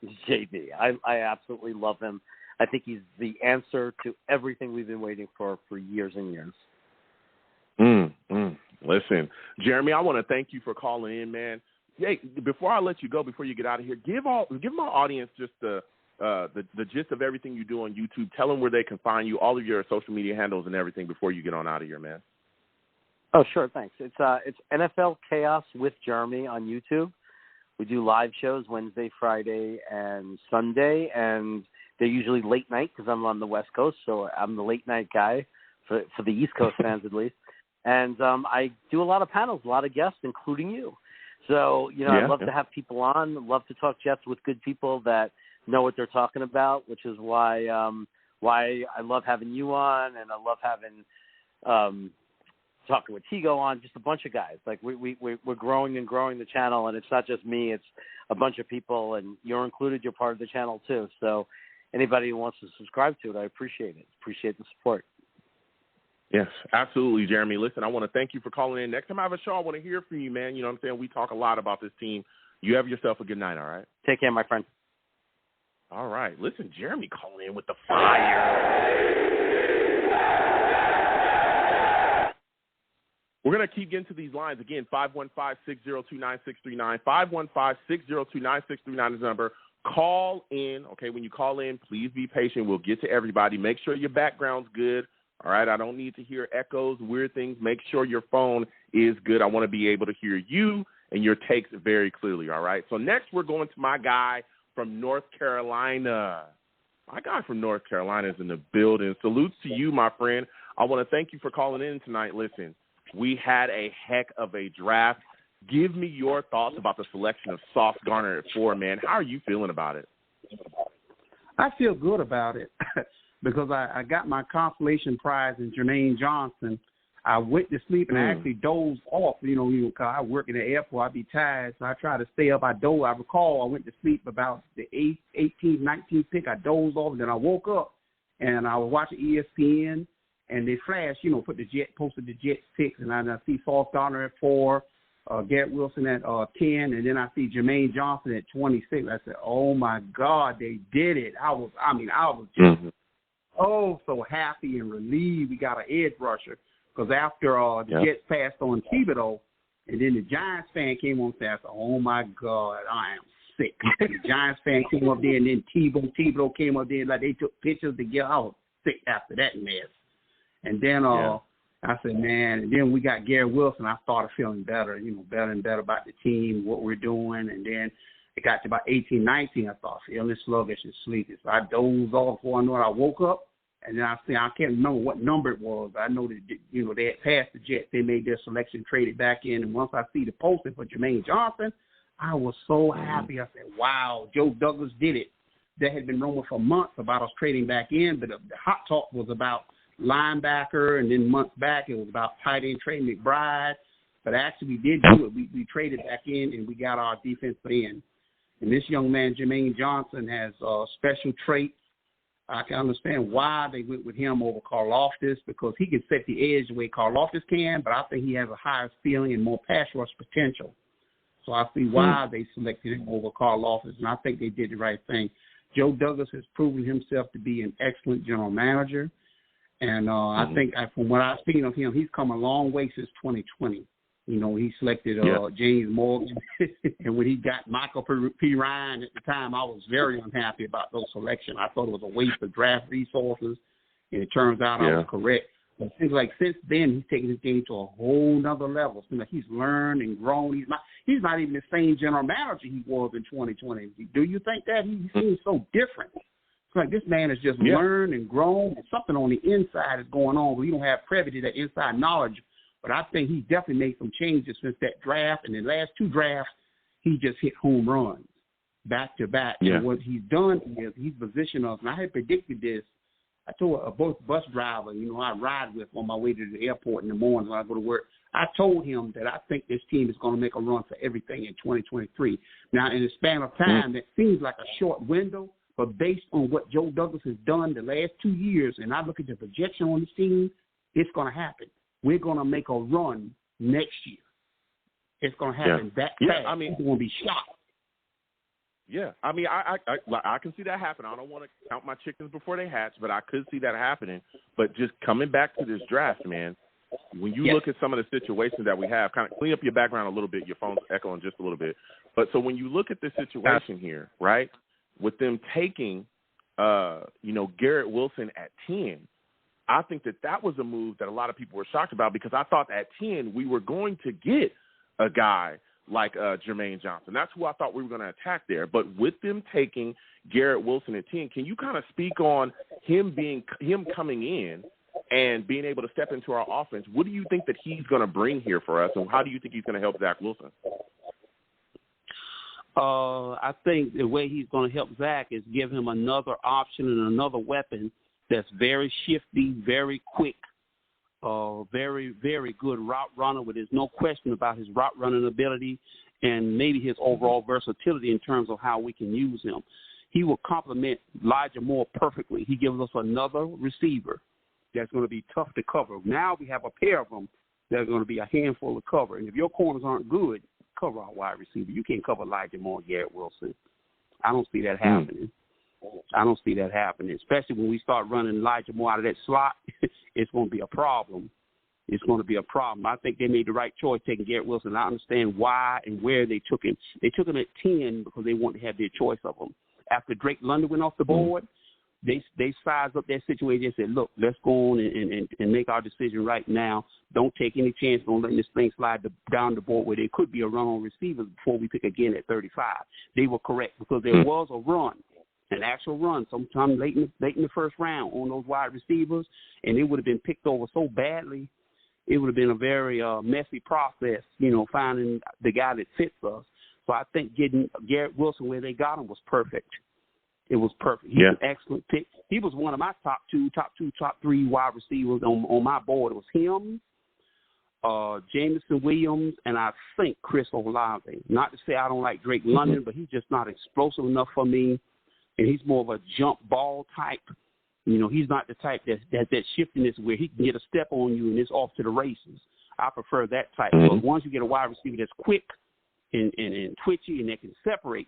is JD. I absolutely love him. I think he's the answer to everything we've been waiting for years and years. Listen, Jeremy, I want to thank you for calling in, man. Hey, before I let you go, before you get out of here, give my audience just the gist of everything you do on YouTube. Tell them where they can find you, all of your social media handles and everything before you get on out of here, man. Oh, sure, thanks. It's NFL Chaos with Jeremy on YouTube. We do live shows Wednesday, Friday, and Sunday, and they're usually late night because I'm on the West Coast, so I'm the late night guy for the East Coast fans at least. And I do a lot of panels, a lot of guests, including you. So, I'd love to have people on, love to talk Jets with good people that know what they're talking about, which is why I love having you on, and I love having talking with Tigo on, just a bunch of guys. Like we're growing and growing the channel, and it's not just me, it's a bunch of people, and you're included, you're part of the channel too. So anybody who wants to subscribe to it, I appreciate it. Appreciate the support. Yes, absolutely, Jeremy. Listen, I want to thank you for calling in. Next time I have a show, I want to hear from you, man. You know what I'm saying? We talk a lot about this team. You have yourself a good night, all right? Take care, my friend. All right. Listen, Jeremy calling in with the fire. We're going to keep getting to these lines. Again, 515-602-9639. 515-602-9639 is the number. Call in. Okay, when you call in, please be patient. We'll get to everybody. Make sure your background's good. All right, I don't need to hear echoes, weird things. Make sure your phone is good. I want to be able to hear you and your takes very clearly, all right? So next we're going to my guy from North Carolina. My guy from North Carolina is in the building. Salutes to you, my friend. I want to thank you for calling in tonight. Listen, we had a heck of a draft. Give me your thoughts about the selection of Sauce Gardner at 4, man. How are you feeling about it? I feel good about it because I got my consolation prize in Jermaine Johnson. I went to sleep and I actually dozed off, because I work in the airport. I'd be tired, so I try to stay up. I recall I went to sleep about the 18th, 19th pick. I dozed off, and then I woke up, and I was watching ESPN, and they flashed, posted the Jets picks, and I see Sauce Gardner at 4, Garrett Wilson at 10, and then I see Jermaine Johnson at 26. I said, oh, my God, they did it. I was just so happy and relieved we got an edge rusher. Because after the Jets passed on Thibodeau, and then the Giants fan came on and said, oh, my God, I am sick. The Giants fan came up there, and then Thibodeau came up there, like they took pictures together. I was sick after that mess. And then I said, man, and then we got Garrett Wilson. I started feeling better, better and better about the team, what we're doing. And then it got to about 18, 19, I started feeling sluggish and sleepy. So I dozed off before I knew it. I woke up. And then I can't remember what number it was. I know that, they had passed the Jets. They made their selection, traded back in. And once I see the posting for Jermaine Johnson, I was so happy. I said, wow, Joe Douglas did it. That had been rumored for months about us trading back in, but the hot talk was about linebacker, and then months back it was about tight end Trey McBride. But actually we did do it. We traded back in, and we got our defensive end. And this young man, Jermaine Johnson, has special traits. I can understand why they went with him over Karlaftis, because he can set the edge the way Karlaftis can, but I think he has a higher ceiling and more pass rush potential. So I see why they selected him over Karlaftis, and I think they did the right thing. Joe Douglas has proven himself to be an excellent general manager, and I think from what I've seen of him, he's come a long way since 2020. He selected James Morgan, and when he got Michael P. Ryan at the time, I was very unhappy about those selections. I thought it was a waste of draft resources, and it turns out I was correct. But it seems like since then, he's taken his game to a whole nother level. It seems like he's learned and grown. He's not even the same general manager he was in 2020. Do you think that? He seems so different. It's like this man has just learned and grown, and something on the inside is going on, but we don't have privy to that inside knowledge. But I think he definitely made some changes since that draft. And the last 2 drafts, he just hit home runs back to back. Yeah. And what he's done is he's positioned us. And I had predicted this. I told a bus driver, I ride with on my way to the airport in the morning when I go to work. I told him that I think this team is going to make a run for everything in 2023. Now, in the span of time, that seems like a short window. But based on what Joe Douglas has done the last 2 years, and I look at the projection on this team, it's going to happen. We're going to make a run next year. It's going to happen that fast. People going to be shocked. Yeah, I can see that happen. I don't want to count my chickens before they hatch, but I could see that happening. But just coming back to this draft, man, when you look at some of the situations that we have, kind of clean up your background a little bit. Your phone's echoing just a little bit. But so when you look at this situation here, right, with them taking, Garrett Wilson at 10, I think that was a move that a lot of people were shocked about, because I thought at 10 we were going to get a guy like Jermaine Johnson. That's who I thought we were going to attack there. But with them taking Garrett Wilson at 10, can you kind of speak on him coming in and being able to step into our offense? What do you think that he's going to bring here for us, and how do you think he's going to help Zach Wilson? I think the way he's going to help Zach is give him another option and another weapon that's very shifty, very quick, very, very good route runner, where there's no question about his route running ability and maybe his overall versatility in terms of how we can use him. He will complement Elijah Moore perfectly. He gives us another receiver that's going to be tough to cover. Now we have a pair of them that are going to be a handful to cover. And if your corners aren't good, cover our wide receiver. You can't cover Elijah Moore, Garrett Wilson. I don't see that happening. I don't see that happening, especially when we start running Elijah Moore out of that slot. It's going to be a problem. It's going to be a problem. I think they made the right choice taking Garrett Wilson. I understand why and where they took him. They took him at 10 because they wanted to have their choice of him. After Drake London went off the board, they sized up that situation and said, look, let's go on and make our decision right now. Don't take any chance on letting this thing slide down the board where there could be a run on receivers before we pick again at 35. They were correct because there was a run, an actual run sometime late in the first round on those wide receivers, and it would have been picked over so badly. It would have been a very messy process, finding the guy that fits us. So I think getting Garrett Wilson where they got him was perfect. It was perfect. He's an excellent pick. He was one of my top three wide receivers on my board. It was him, Jameson Williams, and I think Chris Olave. Not to say I don't like Drake London, but he's just not explosive enough for me, and he's more of a jump ball type. He's not the type that shiftiness where he can get a step on you and it's off to the races. I prefer that type. But once you get a wide receiver that's quick and twitchy and that can separate,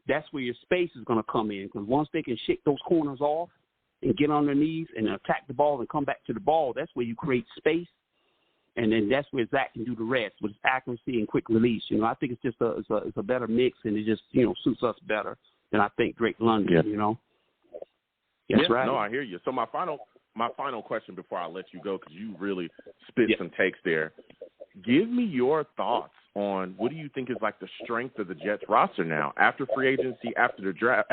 that's where your space is going to come in. Because once they can shake those corners off and get on their knees and attack the ball and come back to the ball, that's where you create space. And then that's where Zach can do the rest with his accuracy and quick release. I think it's just a better mix, and it just suits us better than I think Drake London. That's right. No, I hear you. So my final question before I let you go, because you really spit some takes there. Give me your thoughts on what do you think is like the strength of the Jets roster now after free agency, after the draft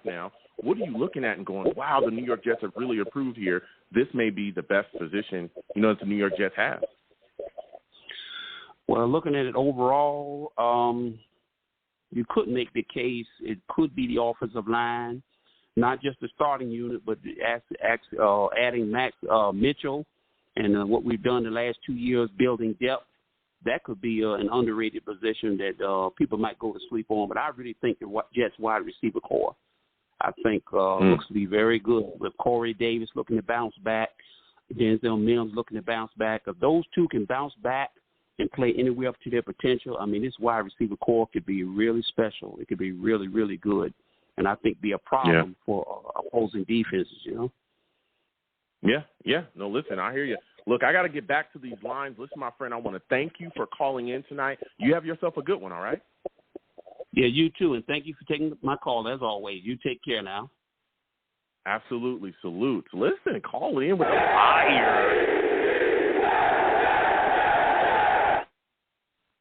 now. What are you looking at and going, wow, the New York Jets have really improved here. This may be the best position, that the New York Jets have. Well, looking at it overall, you could make the case it could be the offensive line, not just the starting unit, but adding Max Mitchell and what we've done the last 2 years building depth. That could be an underrated position that people might go to sleep on. But I really think the Jets wide receiver core, I think, looks to be very good with Corey Davis looking to bounce back, Denzel Mims looking to bounce back. If those two can bounce back and play anywhere up to their potential, this wide receiver core could be really special. It could be really, really good. And I think be a problem for opposing defenses, Yeah. No, listen, I hear you. Look, I got to get back to these lines. Listen, my friend, I want to thank you for calling in tonight. You have yourself a good one, all right? Yeah, you too, and thank you for taking my call, as always. You take care now. Absolutely. Salute. Listen, call in with fire.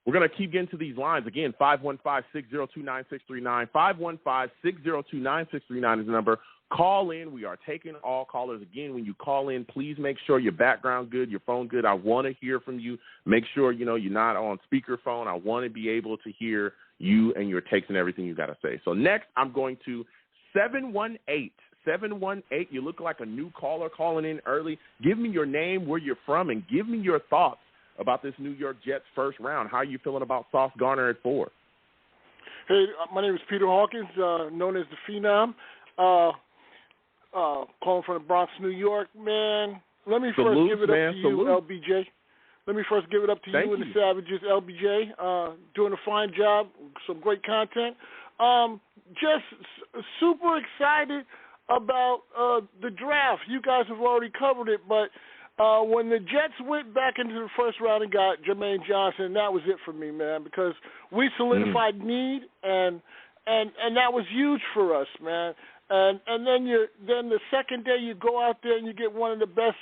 We're going to keep getting to these lines. Again, 515-602-9639. 515-602-9639 is the number. Call in. We are taking all callers. Again, when you call in, please make sure your background good, your phone good. I want to hear from you. Make sure, you're not on speakerphone. I want to be able to hear you and your takes and everything you got to say. So next, I'm going to 718. 718. You look like a new caller calling in early. Give me your name, where you're from, and give me your thoughts about this New York Jets first round. How are you feeling about Sauce Gardner at 4? Hey, my name is Peter Hawkins, known as the Phenom. Calling from the Bronx, New York, man. Let me first give it up to you, LBJ. Let me first give it up to you and the Savages, LBJ. Doing a fine job, some great content. Just super excited about the draft. You guys have already covered it, but when the Jets went back into the first round and got Jermaine Johnson, that was it for me, man, because we solidified need, and that was huge for us, man. And then the second day you go out there and you get one of the best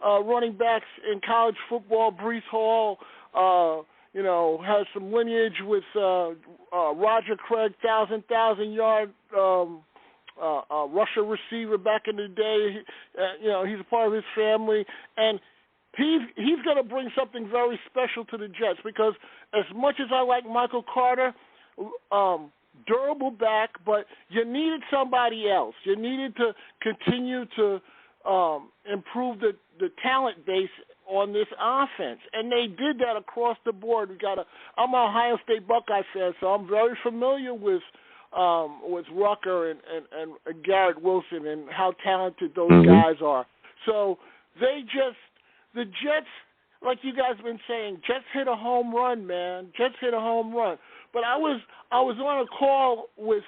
running backs in college football. Breece Hall, has some lineage with Roger Craig, 1,000-yard rusher receiver back in the day. He's a part of his family, and he's going to bring something very special to the Jets, because as much as I like Michael Carter, durable back, but you needed somebody else. You needed to continue to improve the talent base on this offense, and they did that across the board. I'm an Ohio State Buckeye fan, so I'm very familiar with Rucker and Garrett Wilson and how talented those guys are. So the Jets, like you guys have been saying, Jets hit a home run, man. Jets hit a home run. But I was on a call with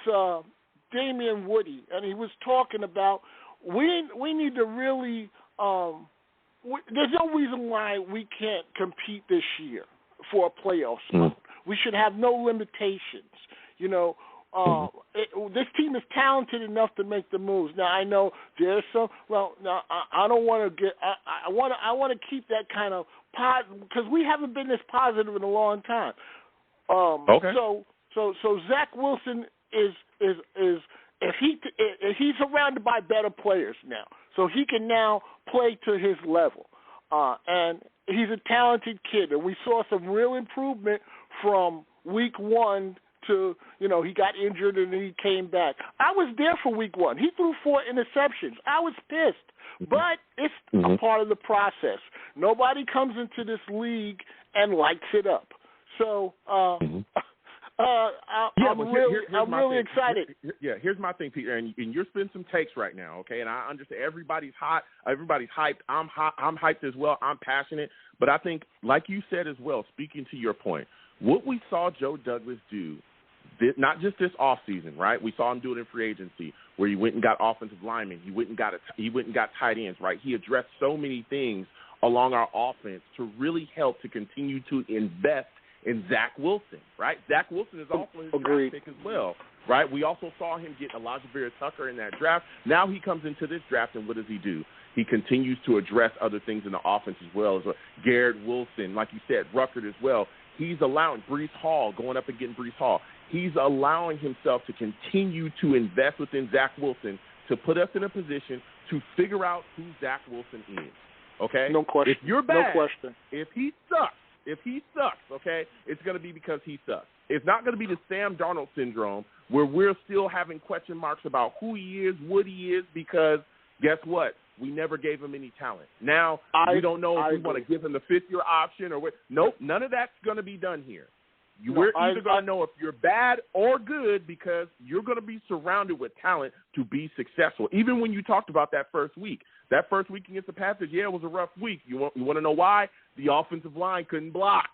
Damian Woody, and he was talking about we need to really there's no reason why we can't compete this year for a playoff spot. We should have no limitations. this team is talented enough to make the moves. Now I know there's some. Well, now I don't want to get. I want to keep that kind of positive because we haven't been this positive in a long time. Okay. So Zach Wilson is if he's surrounded by better players now, so he can now play to his level, and he's a talented kid, and we saw some real improvement from week 1 to, he got injured and then he came back. I was there for week 1. He threw 4 interceptions. I was pissed, but it's a part of the process. Nobody comes into this league and lights it up. So I'm really excited. Here's my thing, Peter, and you're spinning some takes right now, okay? And I understand everybody's hot, everybody's hyped. I'm hyped as well. I'm passionate, but I think, like you said as well, speaking to your point, what we saw Joe Douglas do, not just this offseason, right? We saw him do it in free agency, where he went and got offensive linemen, he went and got tight ends, right? He addressed so many things along our offense to really help to continue to invest in Zach Wilson, right? Zach Wilson is also his draft pick as well, right? We also saw him get Elijah Vera-Tucker in that draft. Now he comes into this draft, and what does he do? He continues to address other things in the offense as well. Garrett Wilson, like you said, Ruckert as well. He's allowing Breece Hall, going up and getting Breece Hall. He's allowing himself to continue to invest within Zach Wilson to put us in a position to figure out who Zach Wilson is, okay? No question. If you're bad, no question. If he sucks, okay, it's going to be because he sucks. It's not going to be the Sam Darnold syndrome where we're still having question marks about who he is, what he is, because guess what? We never gave him any talent. Now, we don't know if we want to give him the 5th-year option or what. Nope, none of that's going to be done here. We're either going to know if you're bad or good because you're going to be surrounded with talent to be successful. Even when you talked about that first week against the Panthers, it was a rough week. You want to know why? The offensive line couldn't block.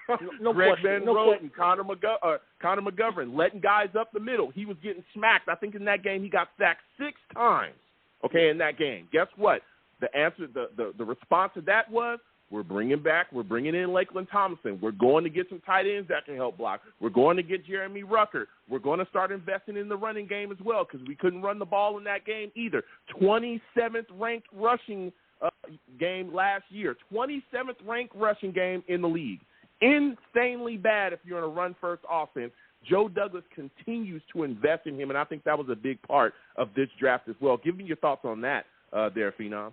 Greg Van Roten and Conor McGovern letting guys up the middle. He was getting smacked. I think in that game he got sacked 6 times. Okay, in that game. Guess what? The answer, the response to that was, we're bringing in Lakeland Thompson. We're going to get some tight ends that can help block. We're going to get Jeremy Rucker. We're going to start investing in the running game as well because we couldn't run the ball in that game either. 27th ranked rushing game last year. 27th ranked rushing game in the league. Insanely bad if you're in a run-first offense. Joe Douglas continues to invest in him, and I think that was a big part of this draft as well. Give me your thoughts on that there, Phenom.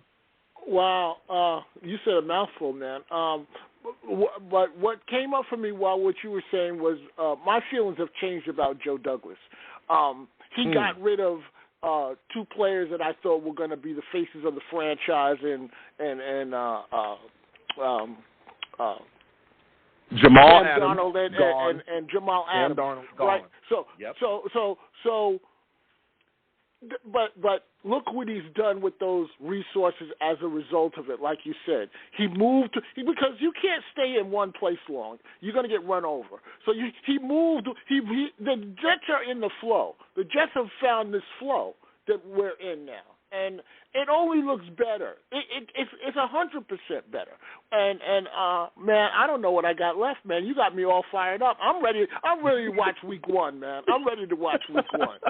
Wow, you said a mouthful, man. But what came up for me while what you were saying was my feelings have changed about Joe Douglas. He got rid of 2 players that I thought were going to be the faces of the franchise, and Jamal Adams, Donald and Jamal Adams, Darnold right? Gone. But look what he's done with those resources as a result of it. Like you said, he moved because you can't stay in one place long. You're going to get run over. So he moved. The Jets are in the flow. The Jets have found this flow that we're in now. And it only looks better. It's 100% better. And man, I don't know what I got left, man. You got me all fired up. I'm ready to watch week 1, man. I'm ready to watch week 1.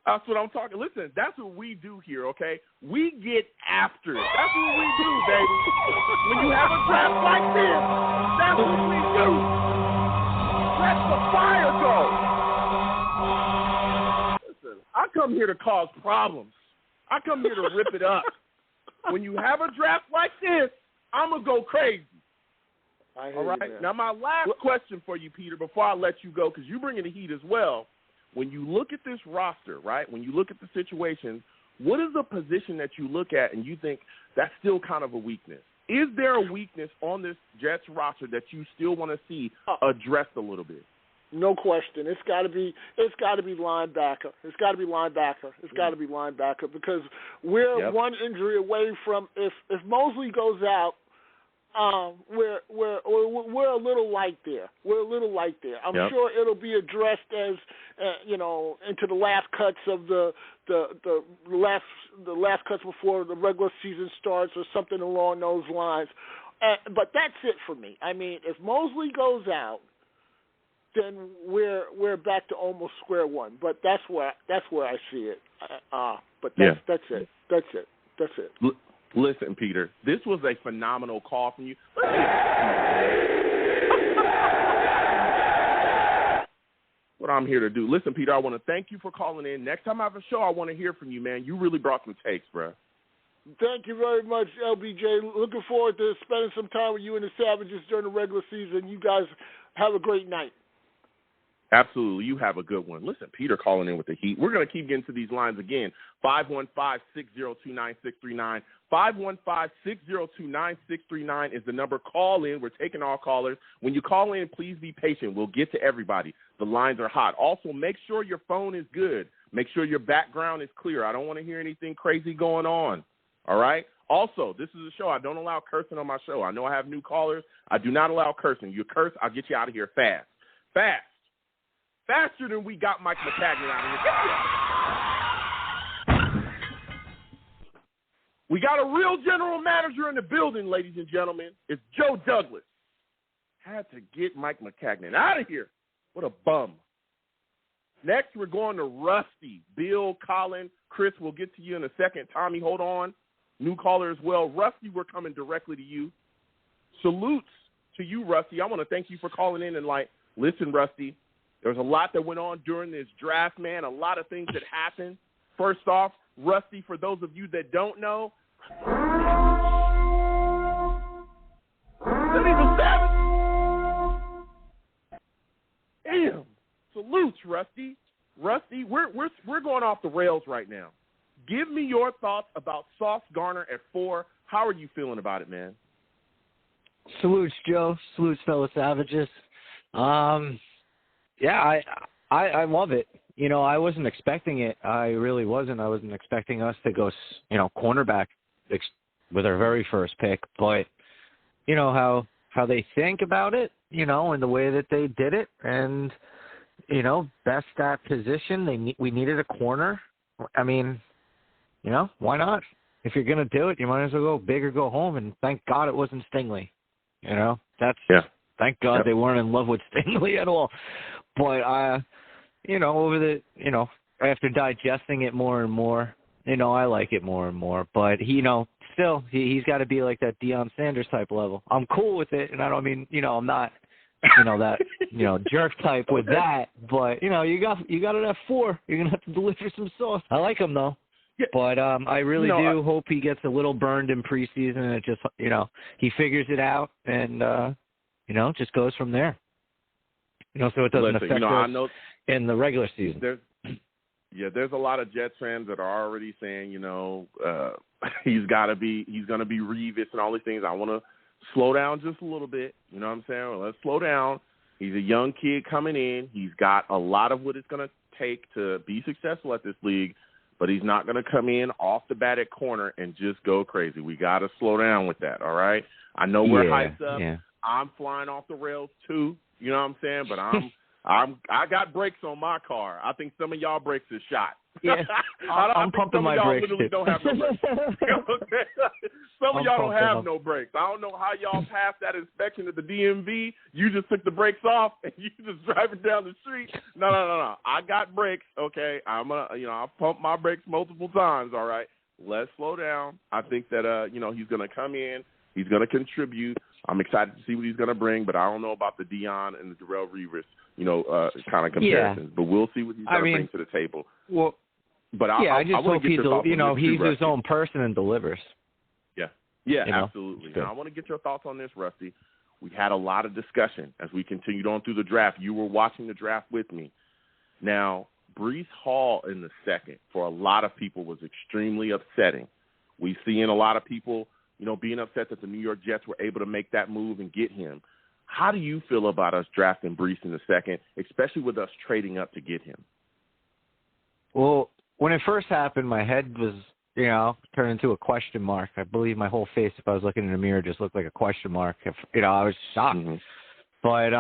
That's what I'm talking. Listen, that's what we do here, okay? We get after it. That's what we do, baby. When you have a draft like this, that's what we do. Let the fire go. Listen, I come here to cause problems. I come here to rip it up. When you have a draft like this, I'm going to go crazy. All right? You, now, my last question for you, Peter, before I let you go, because you bring in the heat as well. When you look at this roster, right, when you look at the situation, what is the position that you look at and you think that's still kind of a weakness? Is there a weakness on this Jets roster that you still want to see addressed a little bit? No question. It's got to be linebacker. It's got to be linebacker because we're one injury away from if Mosley goes out, we're a little light there. I'm sure it'll be addressed as into the last cuts of the last cuts before the regular season starts or something along those lines. But that's it for me. I mean, if Mosley goes out, then we're back to almost square one. But that's where I see it. But that's it. That's it. Listen, Peter, this was a phenomenal call from you. What I'm here to do. Listen, Peter, I want to thank you for calling in. Next time I have a show, I want to hear from you, man. You really brought some takes, bro. Thank you very much, LBJ. Looking forward to spending some time with you and the Savages during the regular season. You guys have a great night. Absolutely. You have a good one. Listen, Peter calling in with the heat. We're going to keep getting to these lines again. 515-602-9639. 515-602-9639 is the number. Call in. We're taking all callers. When you call in, please be patient. We'll get to everybody. The lines are hot. Also, make sure your phone is good. Make sure your background is clear. I don't want to hear anything crazy going on. All right? Also, this is a show. I don't allow cursing on my show. I know I have new callers. I do not allow cursing. You curse, I'll get you out of here fast. Fast. Faster than we got Mike McCagnon out of here. We got a real general manager in the building, ladies and gentlemen. It's Joe Douglas. Had to get Mike McCagnon out of here. What a bum. Next, we're going to Rusty. Bill, Colin, Chris, we'll get to you in a second. Tommy, hold on. New caller as well. Rusty, we're coming directly to you. Salutes to you, Rusty. I want to thank you for calling in and listen, Rusty. There's a lot that went on during this draft, man, a lot of things that happened. First off, Rusty, for those of you that don't know, damn, salutes, Rusty. Rusty, we're going off the rails right now. Give me your thoughts about Sauce Gardner at 4. How are you feeling about it, man? Salutes, Joe. Salutes, fellow Savages. Yeah, I love it. You know, I wasn't expecting it. I really wasn't. I wasn't expecting us to go, cornerback with our very first pick. But, you know, how they think about it, and the way that they did it. And, best at position. We needed a corner. I mean, why not? If you're going to do it, you might as well go big or go home. And thank God it wasn't Stingley. Thank God they weren't in love with Stingley at all. But, after digesting it more and more, I like it more and more. But, he's got to be like that Deion Sanders type level. I'm cool with it, and I don't mean, I'm not, that, jerk type with that. But, you got it at 4. You're going to have to deliver some sauce. I like him, though. Yeah. But I really do hope he gets a little burned in preseason and it just, he figures it out and, just goes from there. So it doesn't affect us in the regular season. There's a lot of Jets fans that are already saying, he's going to be Revis and all these things. I want to slow down just a little bit. You know what I'm saying? Well, let's slow down. He's a young kid coming in. He's got a lot of what it's going to take to be successful at this league, but he's not going to come in off the bat at corner and just go crazy. We got to slow down with that, all right? I know we're hyped up. Yeah. I'm flying off the rails too. You know what I'm saying? But I got brakes on my car. I think some of y'all brakes is shot. Yeah, I'm pumping my brakes. Some of y'all literally don't have no brakes. Some of y'all don't have no brakes. I don't know how y'all passed that inspection at the DMV. You just took the brakes off and you just driving down the street. No. I got brakes. Okay, I've pumped my brakes multiple times. All right, let's slow down. I think that he's going to come in. He's going to contribute. I'm excited to see what he's going to bring, but I don't know about the Deion and the Darrelle Revis, kind of comparisons. Yeah. But we'll see what he's going to bring to the table. Well, but I just hope he's his own person and delivers. Yeah, absolutely. Now, I want to get your thoughts on this, Rusty. We had a lot of discussion as we continued on through the draft. You were watching the draft with me. Now, Breece Hall in the second, for a lot of people, was extremely upsetting. We've seen a lot of people being upset that the New York Jets were able to make that move and get him. How do you feel about us drafting Breece in the second, especially with us trading up to get him? Well, when it first happened, my head was, turned into a question mark. I believe my whole face, if I was looking in the mirror, just looked like a question mark. I was shocked. Mm-hmm. But,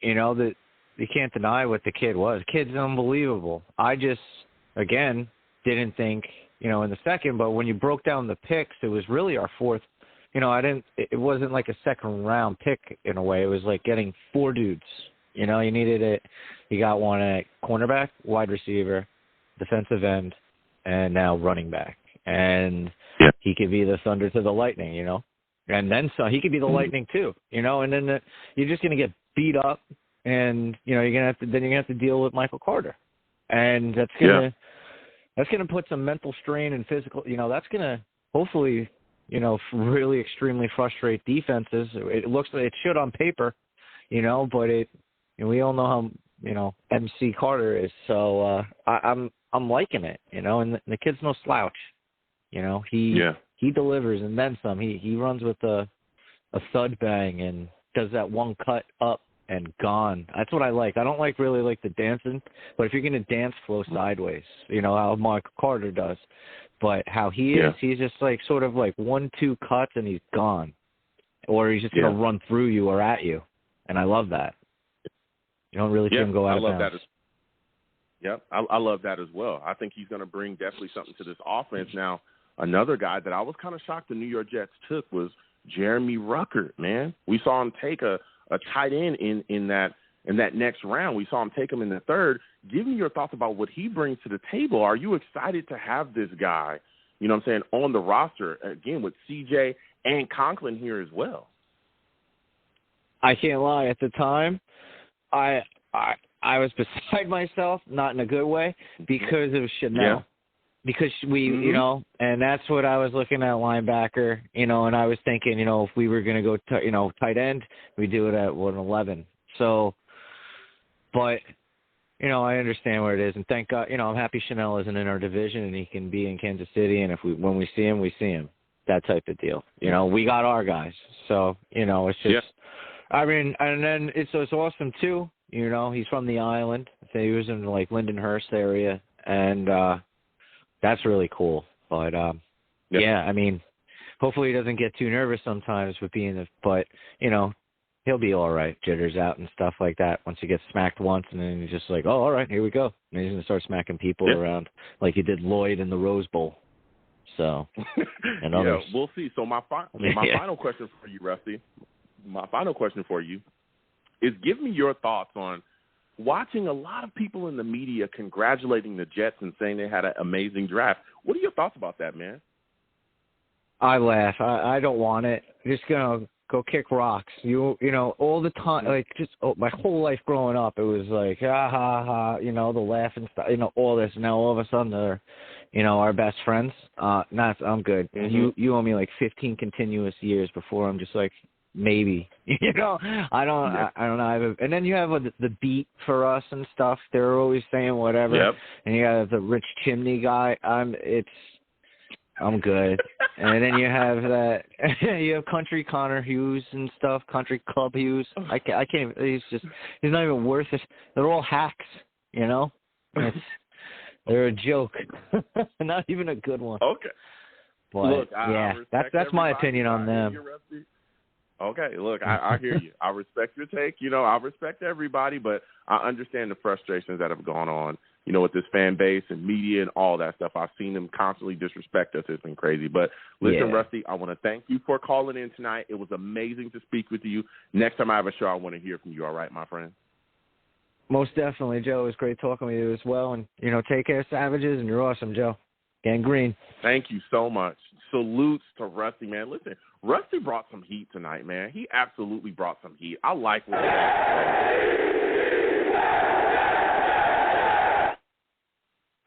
that you can't deny what the kid was. The kid's unbelievable. I just, again, didn't think – in the second, but when you broke down the picks, it was really our fourth. It wasn't like a second round pick in a way. It was like getting 4 dudes, You know, you needed it. You got one at cornerback, wide receiver, defensive end, and now running back. And he could be the thunder to the lightning, you know. And then so he could be the lightning too, you know. And then you're just going to get beat up, and you know you're going to have to deal with Michael Carter, and that's going to put some mental strain and physical. You know, that's going to hopefully, you know, really extremely frustrate defenses. It looks like it should on paper, you know, but we all know how, you know, MC Carter is. So I'm liking it, you know, and the kid's no slouch. You know, he delivers and then some. He runs with a thud bang and does that one cut up and gone. That's what I like. I don't really like the dancing, but if you're going to dance, flow sideways, you know, how Michael Carter does. But how he is, he's just like sort of like 1-2 cuts and he's gone. Or he's just going to run through you or at you. And I love that. You don't really see him go out of bounds. I love that as well. I think he's going to bring definitely something to this offense. Now, another guy that I was kind of shocked the New York Jets took was Jeremy Ruckert, man. We saw him take a tight end in that next round. We saw him take him in the third. Give me your thoughts about what he brings to the table. Are you excited to have this guy, you know what I'm saying, on the roster, again, with CJ and Conklin here as well? I can't lie. At the time, I was beside myself, not in a good way, because of Chanel. Yeah. Because you know, and that's what I was looking at, linebacker, you know, and I was thinking, you know, if we were going to go, tight end, we do it at 111. So, but, you know, I understand where it is, and thank God, you know, I'm happy Chanel isn't in our division and he can be in Kansas City, and when we see him, we see him. That type of deal. You know, we got our guys. So, you know, it's just, I mean, and then it's awesome too. You know, he's from the island. He was in like Lindenhurst area, and that's really cool. But I mean, hopefully he doesn't get too nervous sometimes with but you know, he'll be all right. Jitters out and stuff like that. Once he gets smacked once, and then he's just like, oh, all right, here we go. And he's gonna start smacking people around like he did Lloyd in the Rose Bowl. So, and others. We'll see. So my final question for you, Rusty. My final question for you is, give me your thoughts on watching a lot of people in the media congratulating the Jets and saying they had an amazing draft. What are your thoughts about that, man? I laugh. I don't want it. I'm just gonna go kick rocks. You know, all the time, like my whole life growing up, it was like ha ha ha. You know, the laughing stuff. You know, all this. Now all of a sudden they're, you know, our best friends. I'm good. You owe me like 15 continuous years before I'm just like, maybe, you know, I don't know. And then you have the beat for us and stuff. They're always saying whatever. And you have the Rich Chimney guy. I'm good. And then you have that. You have Country Connor Hughes and stuff. Country Club Hughes. I can't. He's not even worth it. They're all hacks. You know. They're a joke. Not even a good one. Okay. But, look, that's my opinion on them. Okay, look, I hear you. I respect your take. You know, I respect everybody, but I understand the frustrations that have gone on, you know, with this fan base and media and all that stuff. I've seen them constantly disrespect us. It's been crazy. But listen, Rusty, I want to thank you for calling in tonight. It was amazing to speak with you. Next time I have a show, I want to hear from you. All right, my friend? Most definitely, Joe. It was great talking with you as well. And, you know, take care, Savages, and you're awesome, Joe. Gangrene. Thank you so much. Salutes to Rusty, man. Listen, Rusty brought some heat tonight, man. He absolutely brought some heat. I like what he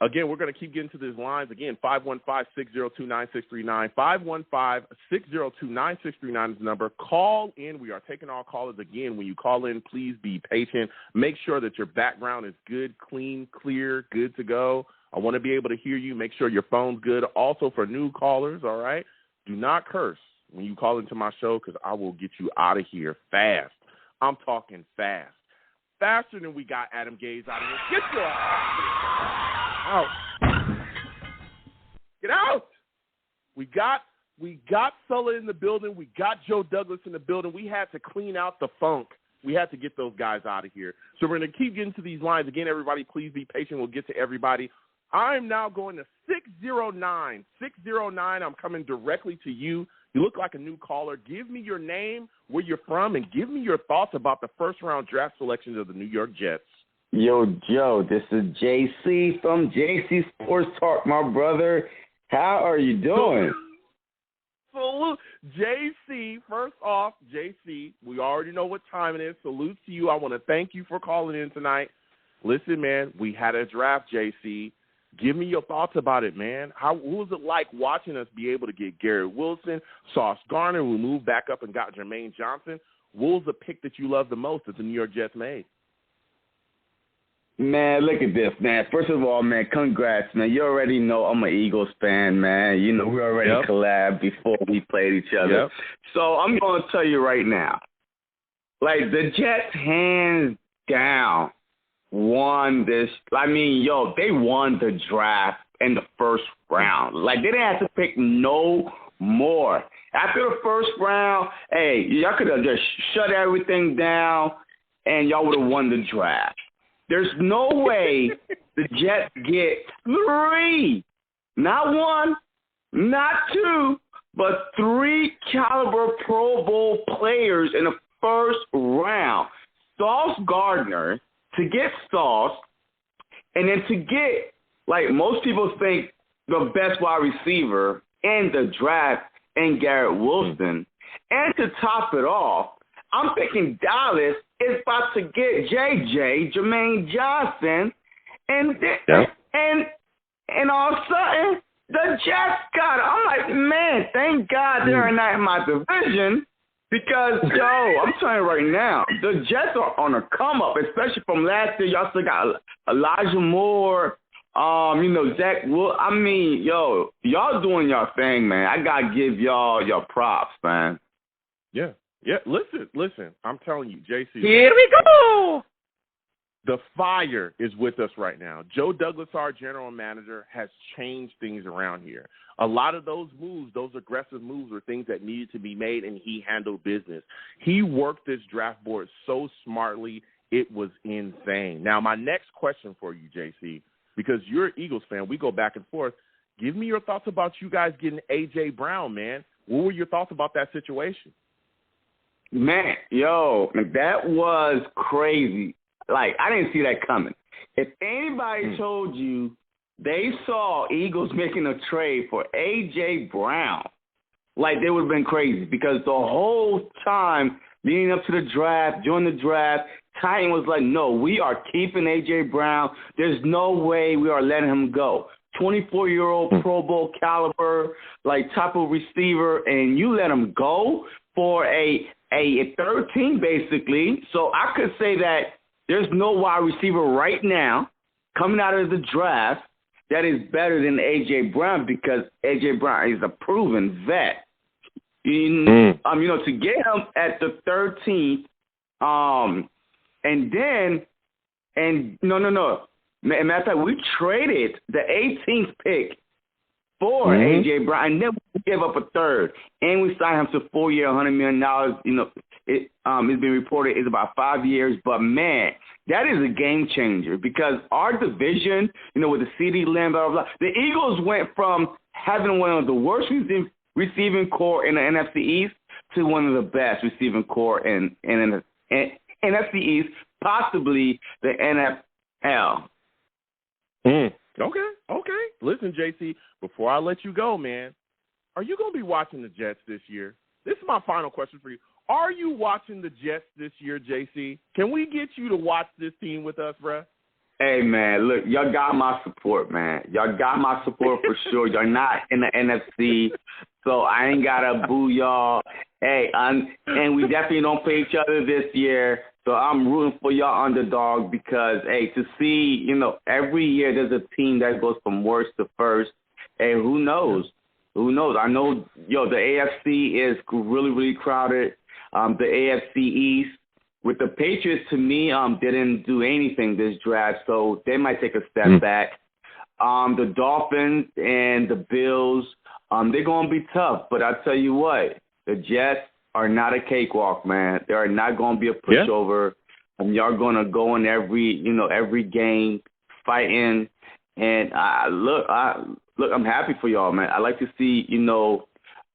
Again, we're going to keep getting to these lines. Again, 515-602-9639. 515-602-9639 is the number. Call in. We are taking all callers. Again, when you call in, please be patient. Make sure that your background is good, clean, clear, good to go. I want to be able to hear you. Make sure your phone's good. Also, for new callers, all right, do not curse when you call into my show, because I will get you out of here fast. I'm talking fast. Faster than we got Adam Gaze out of here. Get your out. Get out. We got Sulla in the building. We got Joe Douglas in the building. We had to clean out the funk. We had to get those guys out of here. So we're going to keep getting to these lines. Again, everybody, please be patient. We'll get to everybody. I'm now going to 609. 609, I'm coming directly to you. You look like a new caller. Give me your name, where you're from, and give me your thoughts about the first-round draft selections of the New York Jets. Yo, Joe, this is JC from JC Sports Talk, my brother. How are you doing? Salute. JC, first off, JC, we already know what time it is. Salute to you. I want to thank you for calling in tonight. Listen, man, we had a draft, JC. Give me your thoughts about it, man. What was it like watching us be able to get Garrett Wilson, Sauce Gardner, who moved back up and got Jermaine Johnson? What was the pick that you loved the most that the New York Jets made? Man, look at this, man. First of all, man, congrats, man. You already know I'm an Eagles fan, man. You know, we already collabed before we played each other. Yep. So I'm going to tell you right now, like, the Jets hands down won this. I mean, yo, they won the draft in the first round. Like, they didn't have to pick no more. After the first round, hey, y'all could have just shut everything down and y'all would have won the draft. There's no way the Jets get 3, not 1, not 2, but 3 caliber Pro Bowl players in the first round. Sauce Gardner, to get Sauce, and then to get, like most people think, the best wide receiver in the draft in Garrett Wilson. And to top it off, I'm thinking Dallas is about to get Jermaine Johnson, and all of a sudden, the Jets got it. I'm like, man, thank God they're not in my division, because, yo, I'm telling you right now, the Jets are on a come-up, especially from last year. Y'all still got Elijah Moore, Zach Wood. I mean, yo, y'all doing y'all thing, man. I got to give y'all your props, man. Yeah. Yeah, listen. I'm telling you, JC. Here we go. The fire is with us right now. Joe Douglas, our general manager, has changed things around here. A lot of those moves, those aggressive moves, were things that needed to be made, and he handled business. He worked this draft board so smartly, it was insane. Now, my next question for you, JC, because you're an Eagles fan, we go back and forth. Give me your thoughts about you guys getting A.J. Brown, man. What were your thoughts about that situation? Man, yo, that was crazy. Like, I didn't see that coming. If anybody told you they saw Eagles making a trade for A.J. Brown, like, they would have been crazy, because the whole time leading up to the draft, during the draft, Titan was like, no, we are keeping A.J. Brown. There's no way we are letting him go. 24-year-old Pro Bowl caliber, like, type of receiver, and you let him go for a 13, basically. So I could say that there's no wide receiver right now coming out of the draft that is better than A.J. Brown, because A.J. Brown is a proven vet. To get him at the 13th, Matter of fact, we traded the 18th pick for A.J. Brown, and then we gave up a third, and we signed him to 4-year, $100 million. It's been reported it's about 5 years, but man, that is a game changer, because our division, with the CD Lamb, blah, blah, blah, the Eagles went from having one of the worst receiving core in the NFC East to one of the best receiving core in the NFC East, possibly the NFL. Okay. Listen, JC, before I let you go, man, are you going to be watching the Jets this year? This is my final question for you. Are you watching the Jets this year, JC? Can we get you to watch this team with us, bruh? Hey, man, look, y'all got my support, man. Y'all got my support for sure. Y'all not in the NFC, so I ain't got to boo y'all. Hey, and we definitely don't play each other this year, so I'm rooting for y'all underdog, because, hey, to see, every year there's a team that goes from worst to first. Hey, who knows? Who knows? I know, the AFC is really, really crowded. The AFC East, with the Patriots, to me, didn't do anything this draft, so they might take a step back. The Dolphins and the Bills, they're going to be tough, but I tell you what, the Jets are not a cakewalk, man. They are not going to be a pushover. Y'all going to go in every game fighting, and I'm happy for y'all, man. I like to see,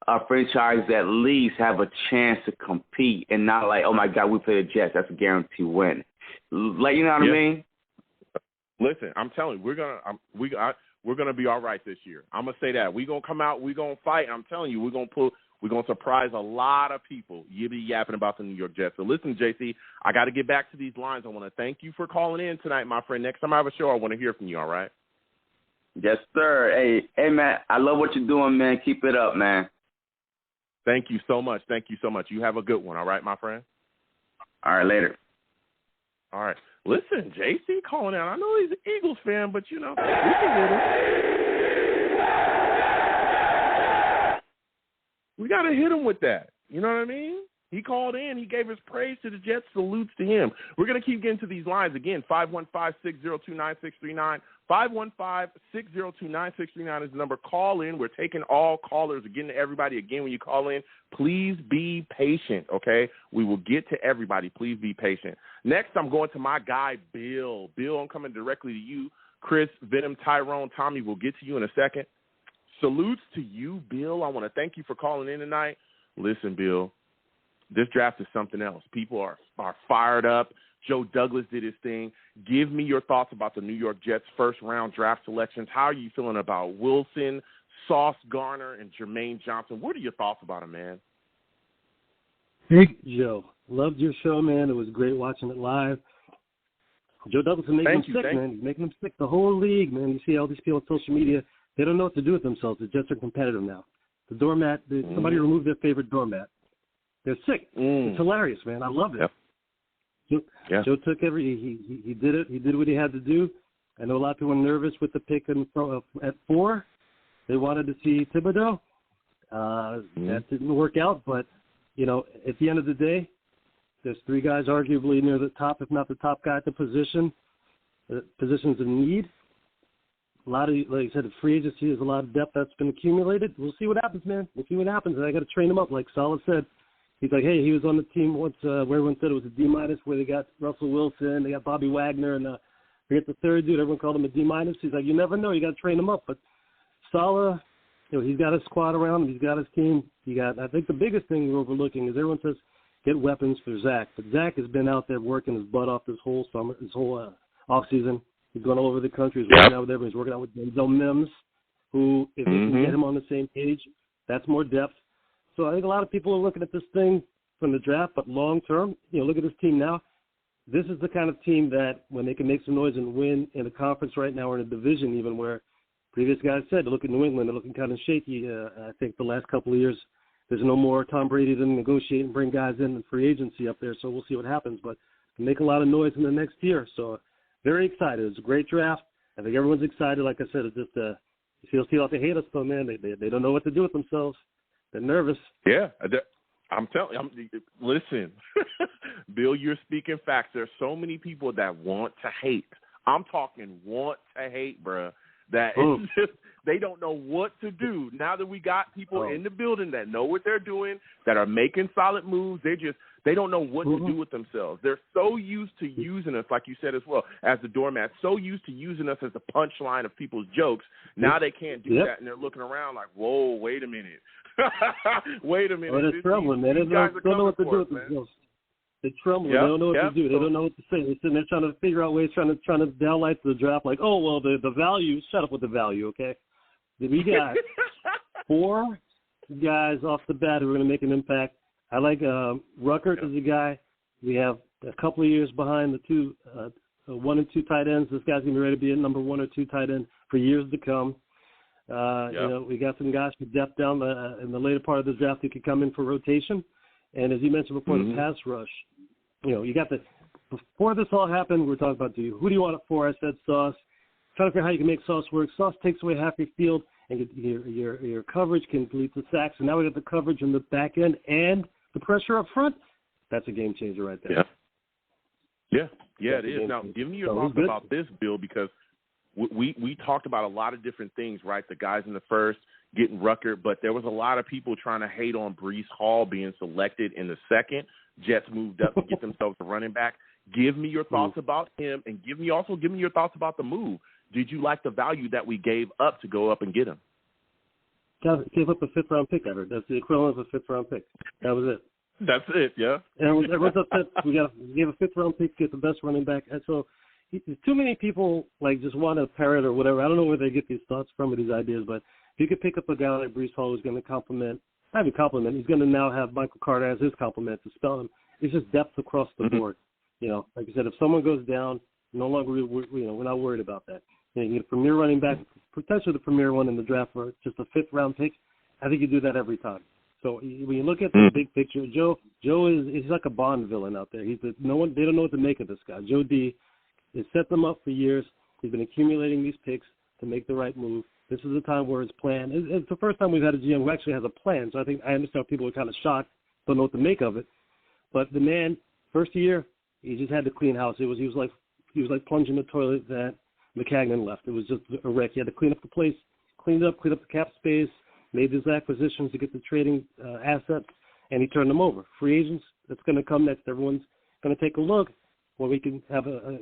a franchise that at least have a chance to compete and not like, oh my God, we play the Jets, that's a guaranteed win. Like, you know what I mean? Listen, I'm telling you, we're gonna be all right this year. I'm gonna say that we're gonna come out, we're gonna fight. I'm telling you, we're gonna surprise a lot of people. You'll be yapping about the New York Jets. So listen, JC, I got to get back to these lines. I want to thank you for calling in tonight, my friend. Next time I have a show, I want to hear from you. All right? Yes, sir. Hey, man, I love what you're doing, man. Keep it up, man. Thank you so much. Thank you so much. You have a good one. All right, my friend. All right, later. All right. Listen, JC calling out. I know he's an Eagles fan, but, we can get him. We got to hit him with that. You know what I mean? He called in. He gave his praise to the Jets. Salutes to him. We're going to keep getting to these lines. Again, 515-602-9639. 515-602-9639 is the number. Call in. We're taking all callers. Again, to everybody. Again, when you call in, please be patient, okay? We will get to everybody. Please be patient. Next, I'm going to my guy, Bill. Bill, I'm coming directly to you. Chris, Venom, Tyrone, Tommy, we'll get to you in a second. Salutes to you, Bill. I want to thank you for calling in tonight. Listen, Bill, this draft is something else. People are fired up. Joe Douglas did his thing. Give me your thoughts about the New York Jets' first-round draft selections. How are you feeling about Wilson, Sauce Gardner, and Jermaine Johnson? What are your thoughts about them, man? Hey, Joe. Loved your show, man. It was great watching it live. Joe Douglas is making them sick, man. He's making them sick. The whole league, man. You see all these people on social media, they don't know what to do with themselves. The Jets are competitive now. The doormat, somebody removed their favorite doormat. They're sick. It's hilarious, man. I love it. Yep. Joe took he did it. He did what he had to do. I know a lot of people were nervous with the pick at 4. They wanted to see Thibodeau. That didn't work out, but, at the end of the day, there's 3 guys arguably near the top, if not the top guy at the position. Positions of need. A lot of, like I said, the free agency, there's a lot of depth that's been accumulated. We'll see what happens, man. We'll see what happens. And I got to train him up, like Salah said. He's like, hey, he was on the team once where everyone said it was a D-, where they got Russell Wilson, they got Bobby Wagner, and forget the third dude. Everyone called him a D-. He's like, you never know. You got to train him up. But Salah, he's got his squad around him. He's got his team. I think the biggest thing we're overlooking is everyone says get weapons for Zach. But Zach has been out there working his butt off this whole summer, this whole offseason. He's going all over the country. He's working out with everyone. He's working out with Denzel Mims, who, if they can get him on the same page, that's more depth. So I think a lot of people are looking at this thing from the draft, but long term, look at this team now. This is the kind of team that when they can make some noise and win in a conference right now or in a division even where previous guys said, look at New England, they're looking kind of shaky. I think the last couple of years, there's no more Tom Brady to negotiate and bring guys in free agency up there, so we'll see what happens. But make a lot of noise in the next year. So very excited. It's a great draft. I think everyone's excited. Like I said, it's just you feel like they hate us, though, man. They don't know what to do with themselves. They're nervous. Yeah, I'm telling you. Listen, Bill, you're speaking facts. There's so many people that want to hate. I'm talking want to hate, bruh. That it's just they don't know what to do. Now that we got people in the building that know what they're doing, that are making solid moves, they don't know what to do with themselves. They're so used to using us, like you said as well, as the doormat, so used to using us as the punchline of people's jokes. Now they can't do that, and they're looking around like, whoa, wait a minute. Wait a minute. Oh, they're trembling, man. They don't know what to do with themselves. They're trembling. They don't know what to do. They don't know what to say. They're sitting there trying to figure out ways, trying to downlight the draft. Like, oh, well, the value. Shut up with the value, okay? We got 4 guys off the bat who are going to make an impact. I like Ruckert is a guy. We have a couple of years behind the 2, 1 and 2 tight ends. This guy's going to be ready to be a number 1 or 2 tight end for years to come. We got some guys for depth down in the later part of the draft who could come in for rotation. And as you mentioned before, the pass rush. You got before this all happened, we were talking about who do you want it for? I said Sauce. Trying to figure out how you can make Sauce work. Sauce takes away half your field, and your coverage can lead to sacks. And now we got the coverage in the back end and the pressure up front. That's a game changer right there. Yeah, it is. Now, give me your thoughts about this, Bill, because we talked about a lot of different things, right? The guys in the first getting Rucker, but there was a lot of people trying to hate on Breece Hall being selected in the second. Jets moved up to get themselves a running back. Give me your thoughts about him, and give me your thoughts about the move. Did you like the value that we gave up to go up and get him? gave up a 5th-round pick at her. That's the equivalent of a 5th-round pick. That was it. That's it, yeah. And everyone's upset. We gave a 5th-round pick, get the best running back. And so too many people just want to parrot or whatever. I don't know where they get these thoughts from or these ideas, but if you could pick up a guy like Breece Hall who's going to he's going to now have Michael Carter as his compliment to spell him. It's just depth across the board. Like I said, if someone goes down, no longer we're not worried about that. You get a premier running back, potentially the premier one in the draft for just a 5th-round pick. I think you do that every time. So when you look at the big picture, Joe is like a Bond villain out there. They don't know what to make of this guy. Joe D has set them up for years. He's been accumulating these picks to make the right move. This is a time where his plan. It's the first time we've had a GM who actually has a plan. So I understand people are kind of shocked, don't know what to make of it. But the man, first year, he just had to clean house. He was like plunging the toilet that McCagnon left. It was just a wreck. He had to clean up the place, clean up the cap space, made these acquisitions to get the trading assets, and he turned them over. Free agents, that's going to come next. Everyone's going to take a look where we can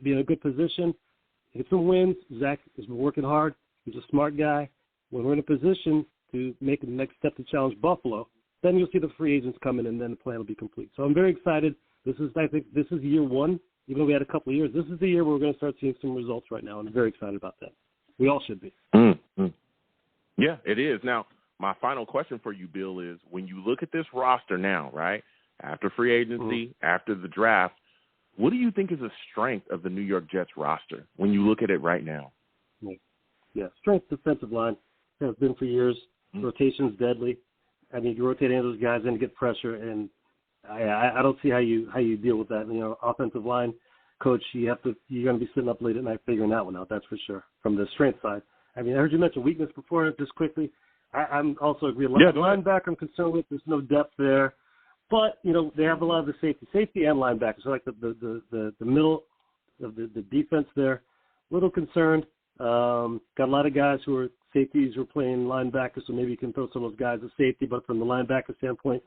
be in a good position, get some wins. Zach has been working hard. He's a smart guy. When we're in a position to make the next step to challenge Buffalo, then you'll see the free agents coming, and then the plan will be complete. So I'm very excited. I think this is year one. Even though we had a couple of years, this is the year where we're going to start seeing some results right now, and I'm very excited about that. We all should be. Mm-hmm. Yeah, it is. Now, my final question for you, Bill, is when you look at this roster now, right, after free agency, after the draft, what do you think is the strength of the New York Jets roster when you look at it right now? Yeah, strength defensive line has been for years. Rotation's deadly. I mean, you rotate any of those guys in to get pressure, and I don't see how you deal with that. Offensive line coach, you're going to be sitting up late at night figuring that one out. That's for sure. From the strength side, I mean, I heard you mention weakness before. Just quickly, I'm also agree. Linebacker, I'm concerned with. There's no depth there, but they have a lot of the safety and linebackers. So like the middle of the defense there, little concerned. Got a lot of guys who are safeties who are playing linebackers, so maybe you can throw some of those guys as safety. But from the linebacker standpoint,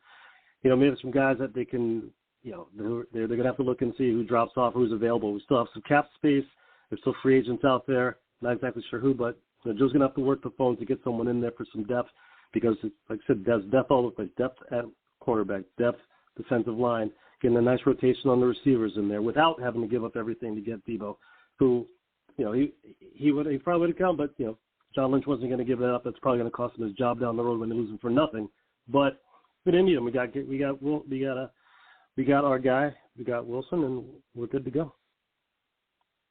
maybe some guys that they can, they're going to have to look and see who drops off, who's available. We still have some cap space. There's still free agents out there. Not exactly sure who, but Joe's going to have to work the phones to get someone in there for some depth because, like I said, there's depth all over the place. Depth at quarterback, depth defensive line, getting a nice rotation on the receivers in there without having to give up everything to get Debo, who, he probably would have come, but, John Lynch wasn't going to give that up. That's probably going to cost him his job down the road when they lose him for nothing. But we didn't need him. We got our guy. We got Wilson, and we're good to go.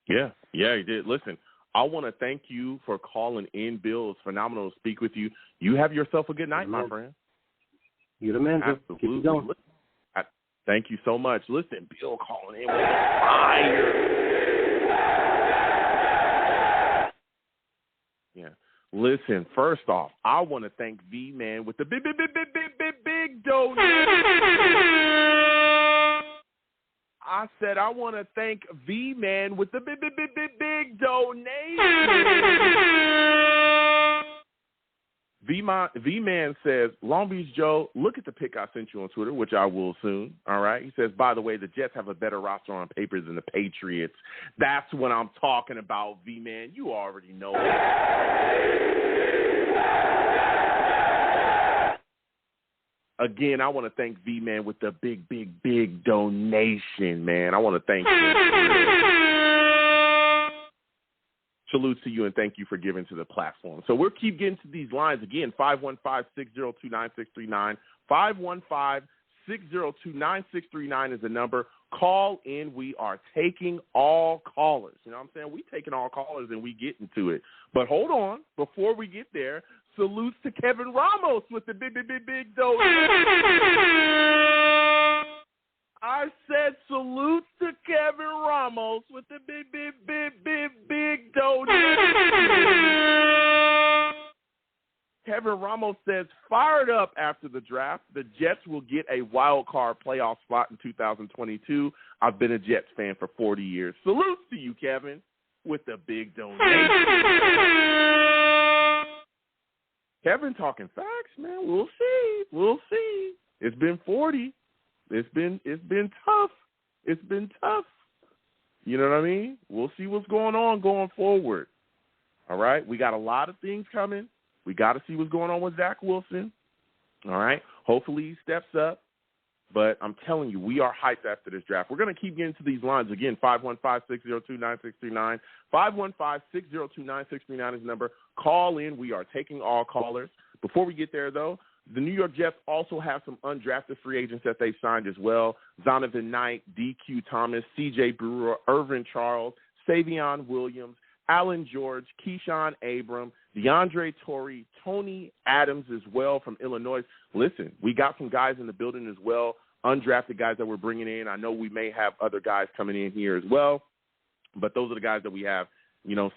Yeah, he did. Listen, I want to thank you for calling in, Bill. It's phenomenal to speak with you. You have yourself a good night, my friend. You're the man. Absolutely. Keep it going. Thank you so much. Listen, Bill calling in with fire. Yeah. Listen, first off, I want to thank V-Man with the big donation. I said I want to thank V-Man with the big donation. V-Man says, Long Beach Joe, look at the pic I sent you on Twitter, which I will soon, all right? He says, by the way, the Jets have a better roster on paper than the Patriots. That's what I'm talking about, V-Man. You already know it. Again, I want to thank V-Man with the big donation, man. I want to thank you. Salute to you and thank you for giving to the platform. So we'll keep getting to these lines again. 515-602-9639. 515-602-9639 is the number. Call in. We are taking all callers. You know what I'm saying? We taking all callers and we get into it. But hold on. Before we get there, salutes to Kevin Ramos with the big donation. I said salute to Kevin Ramos with the big donation. Kevin Ramos says, fired up after the draft. The Jets will get a wild card playoff spot in 2022. I've been a Jets fan for 40 years. Salute to you, Kevin, with the big donation. Kevin talking facts, man. We'll see. It's been 40. It's been tough. It's been tough. You know what I mean? We'll see what's going on going forward. All right? We got a lot of things coming. We got to see what's going on with Zach Wilson. All right. Hopefully he steps up. But I'm telling you, we are hyped after this draft. We're going to keep getting to these lines. Again, 515-602-9639. 515-602-9639 is the number. Call in. We are taking all callers. Before we get there, though, the New York Jets also have some undrafted free agents that they signed as well. Zonovan Knight, DQ Thomas, C.J. Brewer, Irvin Charles, Savion Williams, Alan George, Keyshawn Abram, DeAndre Torrey, Tony Adams as well from Illinois. Listen, we got some guys in the building as well, undrafted guys that we're bringing in. I know we may have other guys coming in here as well, but those are the guys that we have,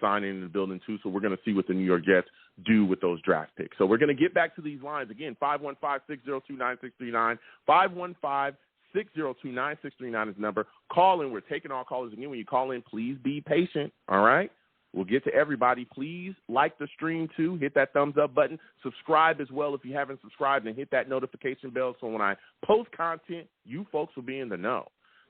signing in the building too. So we're going to see what the New York Jets do with those draft picks. So we're going to get back to these lines again. 515-602-9639. 515-602-9639 is the number. Call in. We're taking all callers again. When you call in, please be patient. All right. We'll get to everybody. Please like the stream, too. Hit that thumbs up button. Subscribe as well if you haven't subscribed, and hit that notification bell so when I post content, you folks will be in the know.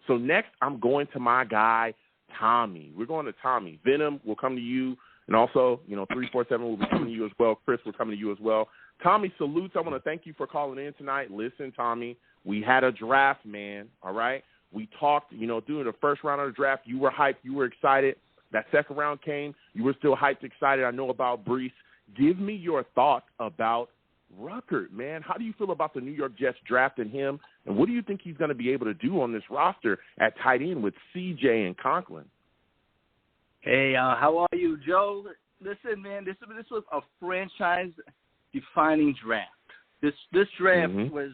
So next, I'm going to my guy, Tommy. We're going to Tommy. Venom will come to you, and also, 347 will be coming to you as well. Chris will come to you as well. Tommy, salutes. I want to thank you for calling in tonight. Listen, Tommy, we had a draft, man, all right? We talked, during the first round of the draft. You were hyped. You were excited. That second round came. You were still hyped, excited. I know about Brees. Give me your thoughts about Ruckert, man. How do you feel about the New York Jets drafting him, and what do you think he's going to be able to do on this roster at tight end with C.J. and Conklin? Hey, how are you, Joe? Listen, man, this was a franchise-defining draft. This draft was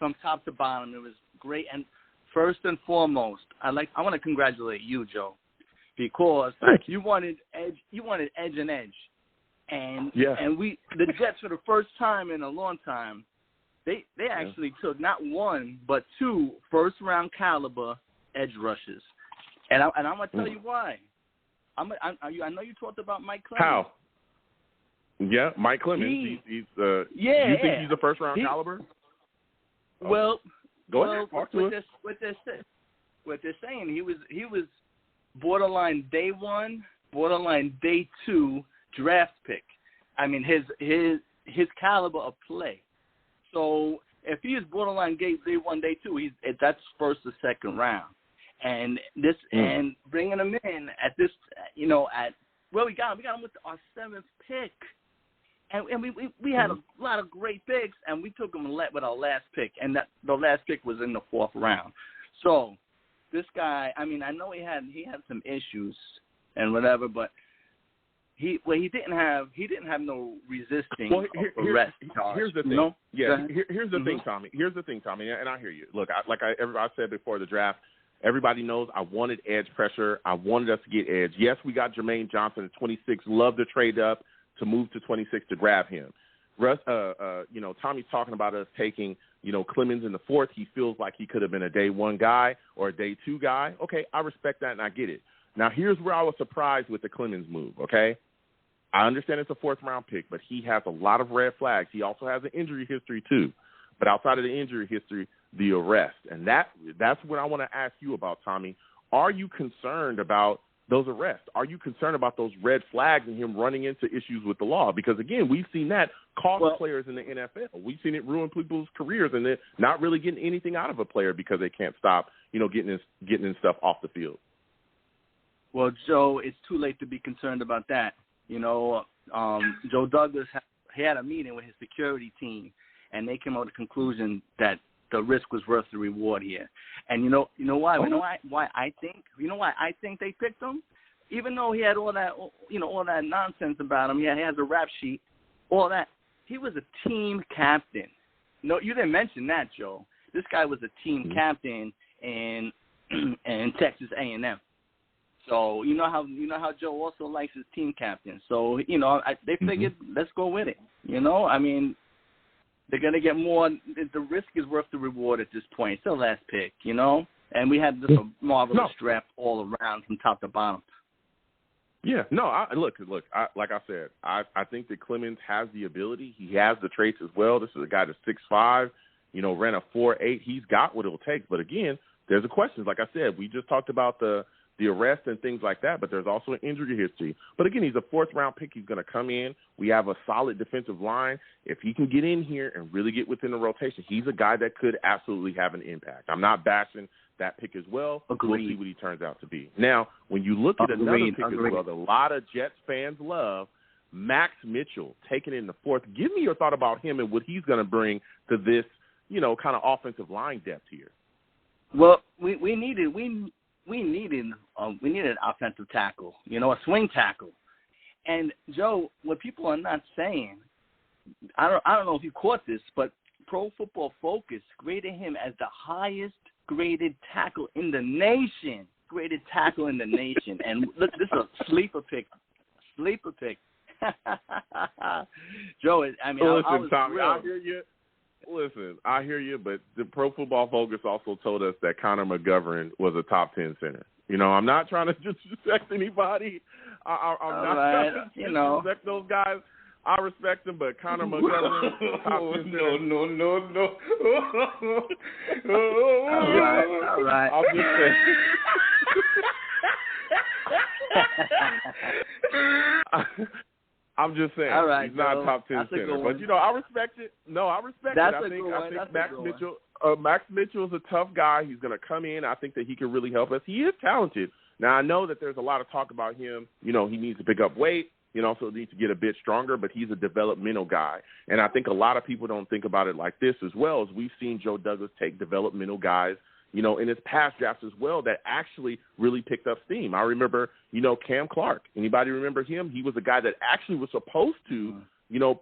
from top to bottom. It was great, and first and foremost, I want to congratulate you, Joe, because you wanted edge. You wanted edge and edge, and the Jets for the first time in a long time, they actually took not one but two first-round caliber edge rushers, and I'm gonna tell you why. I know you talked about Mike Clements. How? Yeah, Mike Clements. You think he's a first-round caliber? Well, go ahead. Talk to us. What they're saying, he was borderline day one, borderline day two draft pick. I mean, his caliber of play. So if he is borderline day one, day two, that's first or second round. And and bringing him in at this, we got him with our seventh pick, and we had a lot of great picks, and we took him with our last pick, and the last pick was in the fourth round. So this guy, I mean, I know he had some issues and whatever, but he didn't have no resisting arrest charge. Here's the thing. Here's the thing, Tommy. Here's the thing, Tommy, and I hear you. Look, I said before the draft, everybody knows I wanted edge pressure. I wanted us to get edge. Yes, we got Jermaine Johnson at 26. Love to trade up to move to 26 to grab him. Tommy's talking about us taking, Clements in the fourth. He feels like he could have been a day one guy or a day two guy. Okay, I respect that and I get it. Now, here's where I was surprised with the Clements move, okay? I understand it's a fourth-round pick, but he has a lot of red flags. He also has an injury history too. But outside of the injury history, the arrest. And that's what I want to ask you about, Tommy. Are you concerned about those arrests? Are you concerned about those red flags and him running into issues with the law? Because, again, we've seen that cost players in the NFL. We've seen it ruin people's careers and they're not really getting anything out of a player because they can't stop, getting in stuff off the field. Well, Joe, it's too late to be concerned about that. Joe Douglas had a meeting with his security team, and they came out with the conclusion that the risk was worth the reward here. And you know why? Why I think they picked him? Even though he had all that nonsense about him, he has a rap sheet, all that. He was a team captain. No, you didn't mention that, Joe. This guy was a team captain in Texas A&M. So you know how Joe also likes his team captain. So they figured let's go with it. I mean, they're gonna get more. The risk is worth the reward at this point. It's the last pick, and we had just a marvelous draft all around from top to bottom. Yeah, no. Look. Like I said, I think that Clements has the ability. He has the traits as well. This is a guy that's 6'5", ran a 4.8. He's got what it'll take. But again, there's a question. Like I said, we just talked about the the arrest and things like that, but there's also an injury history. But again, he's a fourth-round pick. He's going to come in. We have a solid defensive line. If he can get in here and really get within the rotation, he's a guy that could absolutely have an impact. I'm not bashing that pick as well. Agreed. We'll see what he turns out to be. Now, when you look at another pick as well, that a lot of Jets fans love, Max Mitchell, taken in the fourth. Give me your thought about him and what he's going to bring to this, kind of offensive line depth here. Well, we needed an offensive tackle, a swing tackle. And Joe, what people are not saying, I don't know if you caught this, but Pro Football Focus graded him as the highest graded tackle in the nation. And look, this is a sleeper pick. Joe, I mean, listen, I was Tommy, thrilled. I hear you. Listen, I hear you, but the Pro Football Focus also told us that Conor McGovern was a top 10 center. I'm not trying to disrespect anybody. I'm not trying to disrespect those guys. I respect them, but Conor McGovern, top 10 center. No. All right. I'm just saying. I'm just saying, all right, he's not a top 10 center. But, I respect it. No, I respect it. I think Max Mitchell is a tough guy. He's going to come in. I think that he can really help us. He is talented. Now, I know that there's a lot of talk about him. He needs to pick up weight. Also needs to get a bit stronger, but he's a developmental guy. And I think a lot of people don't think about it like this as well, as we've seen Joe Douglas take developmental guys, in his past drafts as well, that actually really picked up steam. I remember, Cam Clark. Anybody remember him? He was a guy that actually was supposed to,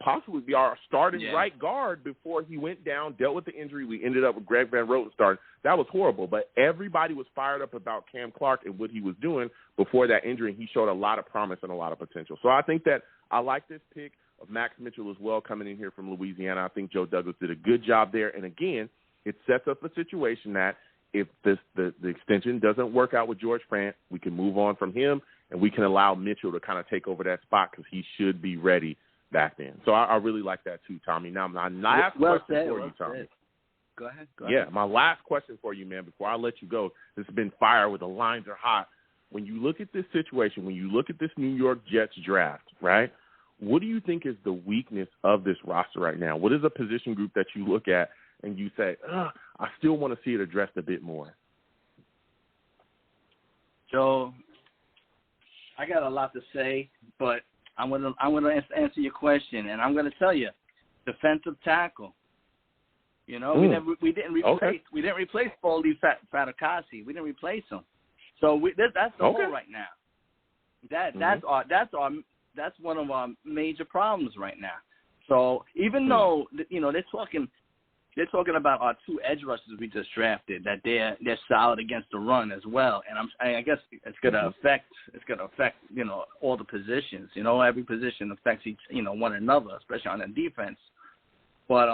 possibly be our starting right guard before he went down, dealt with the injury. We ended up with Greg Van Roten starting. That was horrible, but everybody was fired up about Cam Clark and what he was doing before that injury. He showed a lot of promise and a lot of potential. So I think that I like this pick of Max Mitchell as well, coming in here from Louisiana. I think Joe Douglas did a good job there. And again, it sets up a situation that if the extension doesn't work out with George Fant, we can move on from him and we can allow Mitchell to kind of take over that spot because he should be ready back then. So I really like that too, Tommy. Now, my last question for you, Tommy. Go ahead. Yeah, my last question for you, man, before I let you go. This has been fire where the lines are hot. When you look at this situation, when you look at this New York Jets draft, right, what do you think is the weakness of this roster right now? What is a position group that you look at and you say, I still want to see it addressed a bit more? Joe, I got a lot to say, but I'm gonna answer your question, and I'm gonna tell you, defensive tackle. We didn't replace Foley Fatukasi. We didn't replace him. So that's the hole right now. That's one of our major problems right now. So even though they're talking about our two edge rushers we just drafted, that they're solid against the run as well, and I guess it's gonna affect all the positions. Every position affects each one another, especially on the defense. But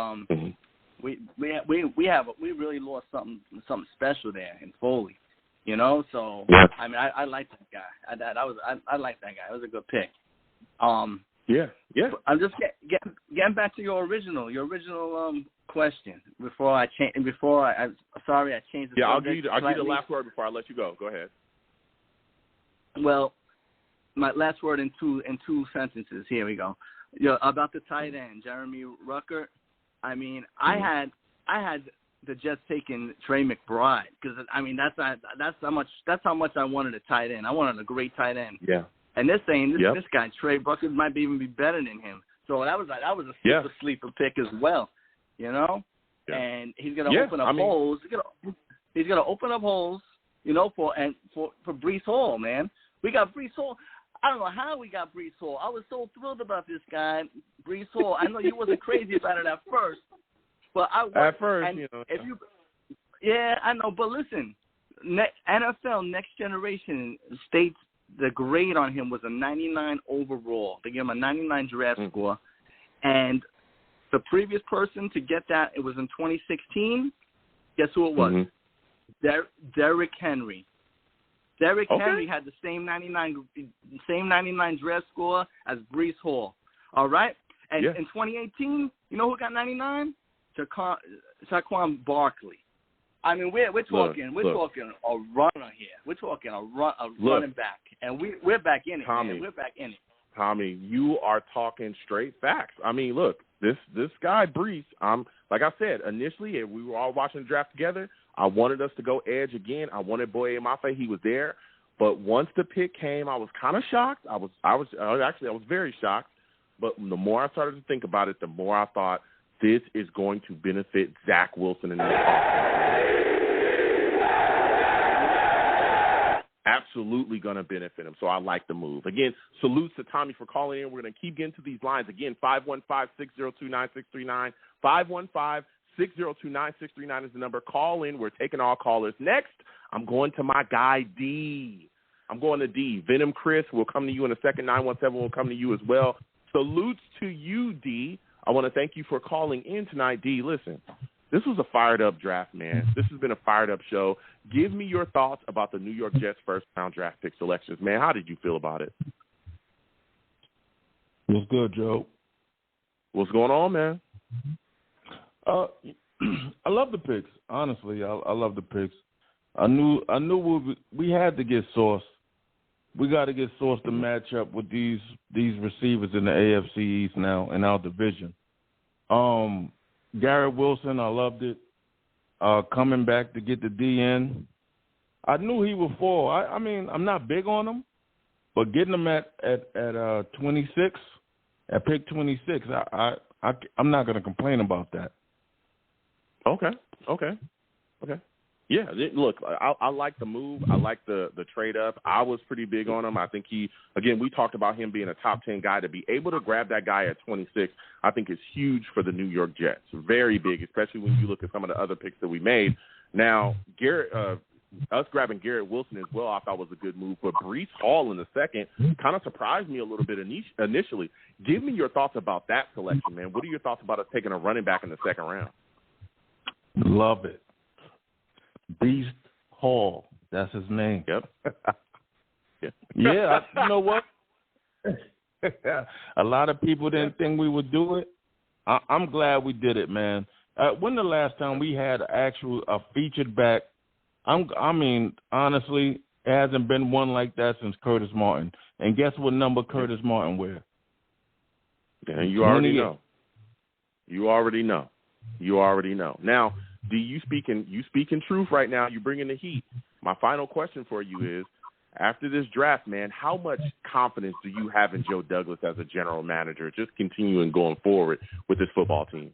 we really lost something special there in Foley. So I mean I like that guy. I like that guy. It was a good pick. I'm just getting back to your original question before I change. I changed the subject. I'll give you the last word before I let you go. Go ahead. Well, my last word in two sentences. Here we go. About the tight end, Jeremy Rucker. I mean, I had the Jets taking Trey McBride because I mean that's how much I wanted a tight end. I wanted a great tight end. Yeah. And they're saying this guy Trey Rucker might even be better than him. So that was a sleeper pick as well. Yeah. And he's gonna open up holes. He's gonna open up holes. For Breece Hall, man. We got Breece Hall. I don't know how we got Breece Hall. I was so thrilled about this guy, Breece Hall. I know you wasn't crazy about it at first, but I was. At first, and yeah, I know. But listen, NFL Next Generation states the grade on him was a 99 overall. They gave him a 99 draft score, and the previous person to get that, it was in 2016. Guess who it was? Derrick Henry. Derrick Henry had the same 99 draft score as Breece Hall. All right? And in 2018, you know who got 99? Saquon Barkley. I mean, we're talking a runner here. We're talking a running back, and we're back in it. Tommy, man. We're back in it. Tommy, you are talking straight facts. I mean, look, this guy Brees. Like I said initially, we were all watching the draft together. I wanted us to go edge again. I wanted Boye Mafe. He was there, but once the pick came, I was kind of shocked. I was very shocked. But the more I started to think about it, the more I thought this is going to benefit Zach Wilson in this offense. Absolutely going to benefit him. So I like the move. Again, salutes to Tommy for calling in. We're going to keep getting to these lines. Again, 515-602-9639. 515-602-9639 is the number. Call in. We're taking all callers. Next, I'm going to my guy, D. I'm going to D. Venom Chris, we'll come to you in a second. 917 will come to you as well. Salutes to you, D. I want to thank you for calling in tonight, D. Listen, this was a fired-up draft, man. This has been a fired-up show. Give me your thoughts about the New York Jets first-round draft pick selections, man. How did you feel about it? What's good, Joe? What's going on, man? I love the picks. Honestly, I love the picks. I knew we had to get Sauce. We got to get Sauce to match up with these receivers in the AFC East now in our division. Garrett Wilson, I loved it. Coming back to get the D in. I knew he would fall. I mean, I'm not big on him, but getting him at 26, at pick 26, I'm not going to complain about that. Okay. Yeah, look, I like the move. I like the trade up. I was pretty big on him. I think we talked about him being a top 10 guy. To be able to grab that guy at 26, I think is huge for the New York Jets. Very big, especially when you look at some of the other picks that we made. Now, us grabbing Garrett Wilson as well, I thought was a good move. But Brees Hall in the second kind of surprised me a little bit initially. Give me your thoughts about that selection, man. What are your thoughts about us taking a running back in the second round? Love it. Beast Hall. That's his name. Yep. Yeah, you know what? A lot of people didn't think we would do it. I'm glad we did it, man. When the last time we had a featured back? I mean, honestly, it hasn't been one like that since Curtis Martin. And guess what number Curtis Martin wear? Yeah, you already know. You already know. Now, D, you speaking truth right now. You bring in the heat. My final question for you is, after this draft, man, how much confidence do you have in Joe Douglas as a general manager, just continuing going forward with this football team?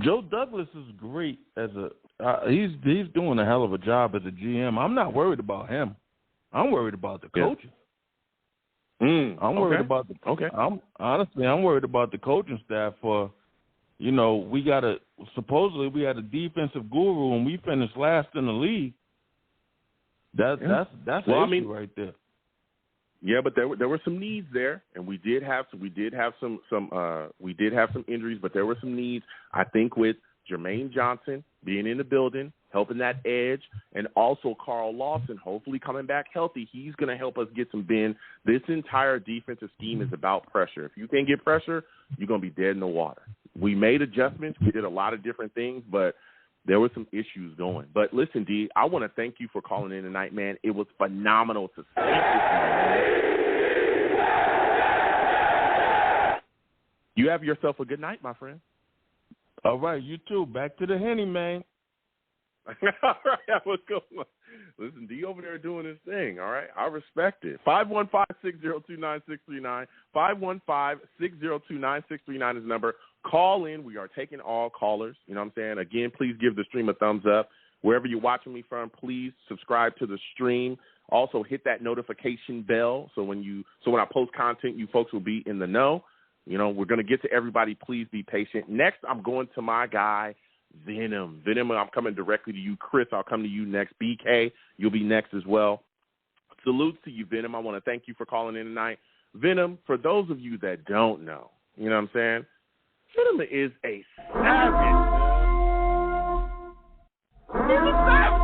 Joe Douglas is great as he's doing a hell of a job as a GM. I'm not worried about him. I'm worried about the coaching. I'm worried about I'm worried about the coaching staff for. You know, we had a defensive guru and we finished last in the league. That's an issue right there. Yeah, but there were some needs there, and we did have some injuries, but there were some needs. I think with Jermaine Johnson being in the building, helping that edge, and also Carl Lawson hopefully coming back healthy, he's going to help us get some bend. This entire defensive scheme is about pressure. If you can't get pressure, you're going to be dead in the water. We made adjustments. We did a lot of different things, but there were some issues going. But listen, D, I want to thank you for calling in tonight, man. It was phenomenal to speak with you, man. You have yourself a good night, my friend. All right, you too. Back to the Henny, man. All right, what's going on? Listen, D over there doing his thing, all right? I respect it. 515-602-9639. 515-602-9639 is the number. Call in. We are taking all callers. You know what I'm saying? Again, please give the stream a thumbs up. Wherever you're watching me from, please subscribe to the stream. Also, hit that notification bell so when I post content, you folks will be in the know. You know, we're going to get to everybody. Please be patient. Next, I'm going to my guy, Venom. Venom, I'm coming directly to you. Chris, I'll come to you next. BK, you'll be next as well. Salutes to you, Venom. I want to thank you for calling in tonight. Venom, for those of you that don't know, you know what I'm saying? Venom is a savage. He's a savage.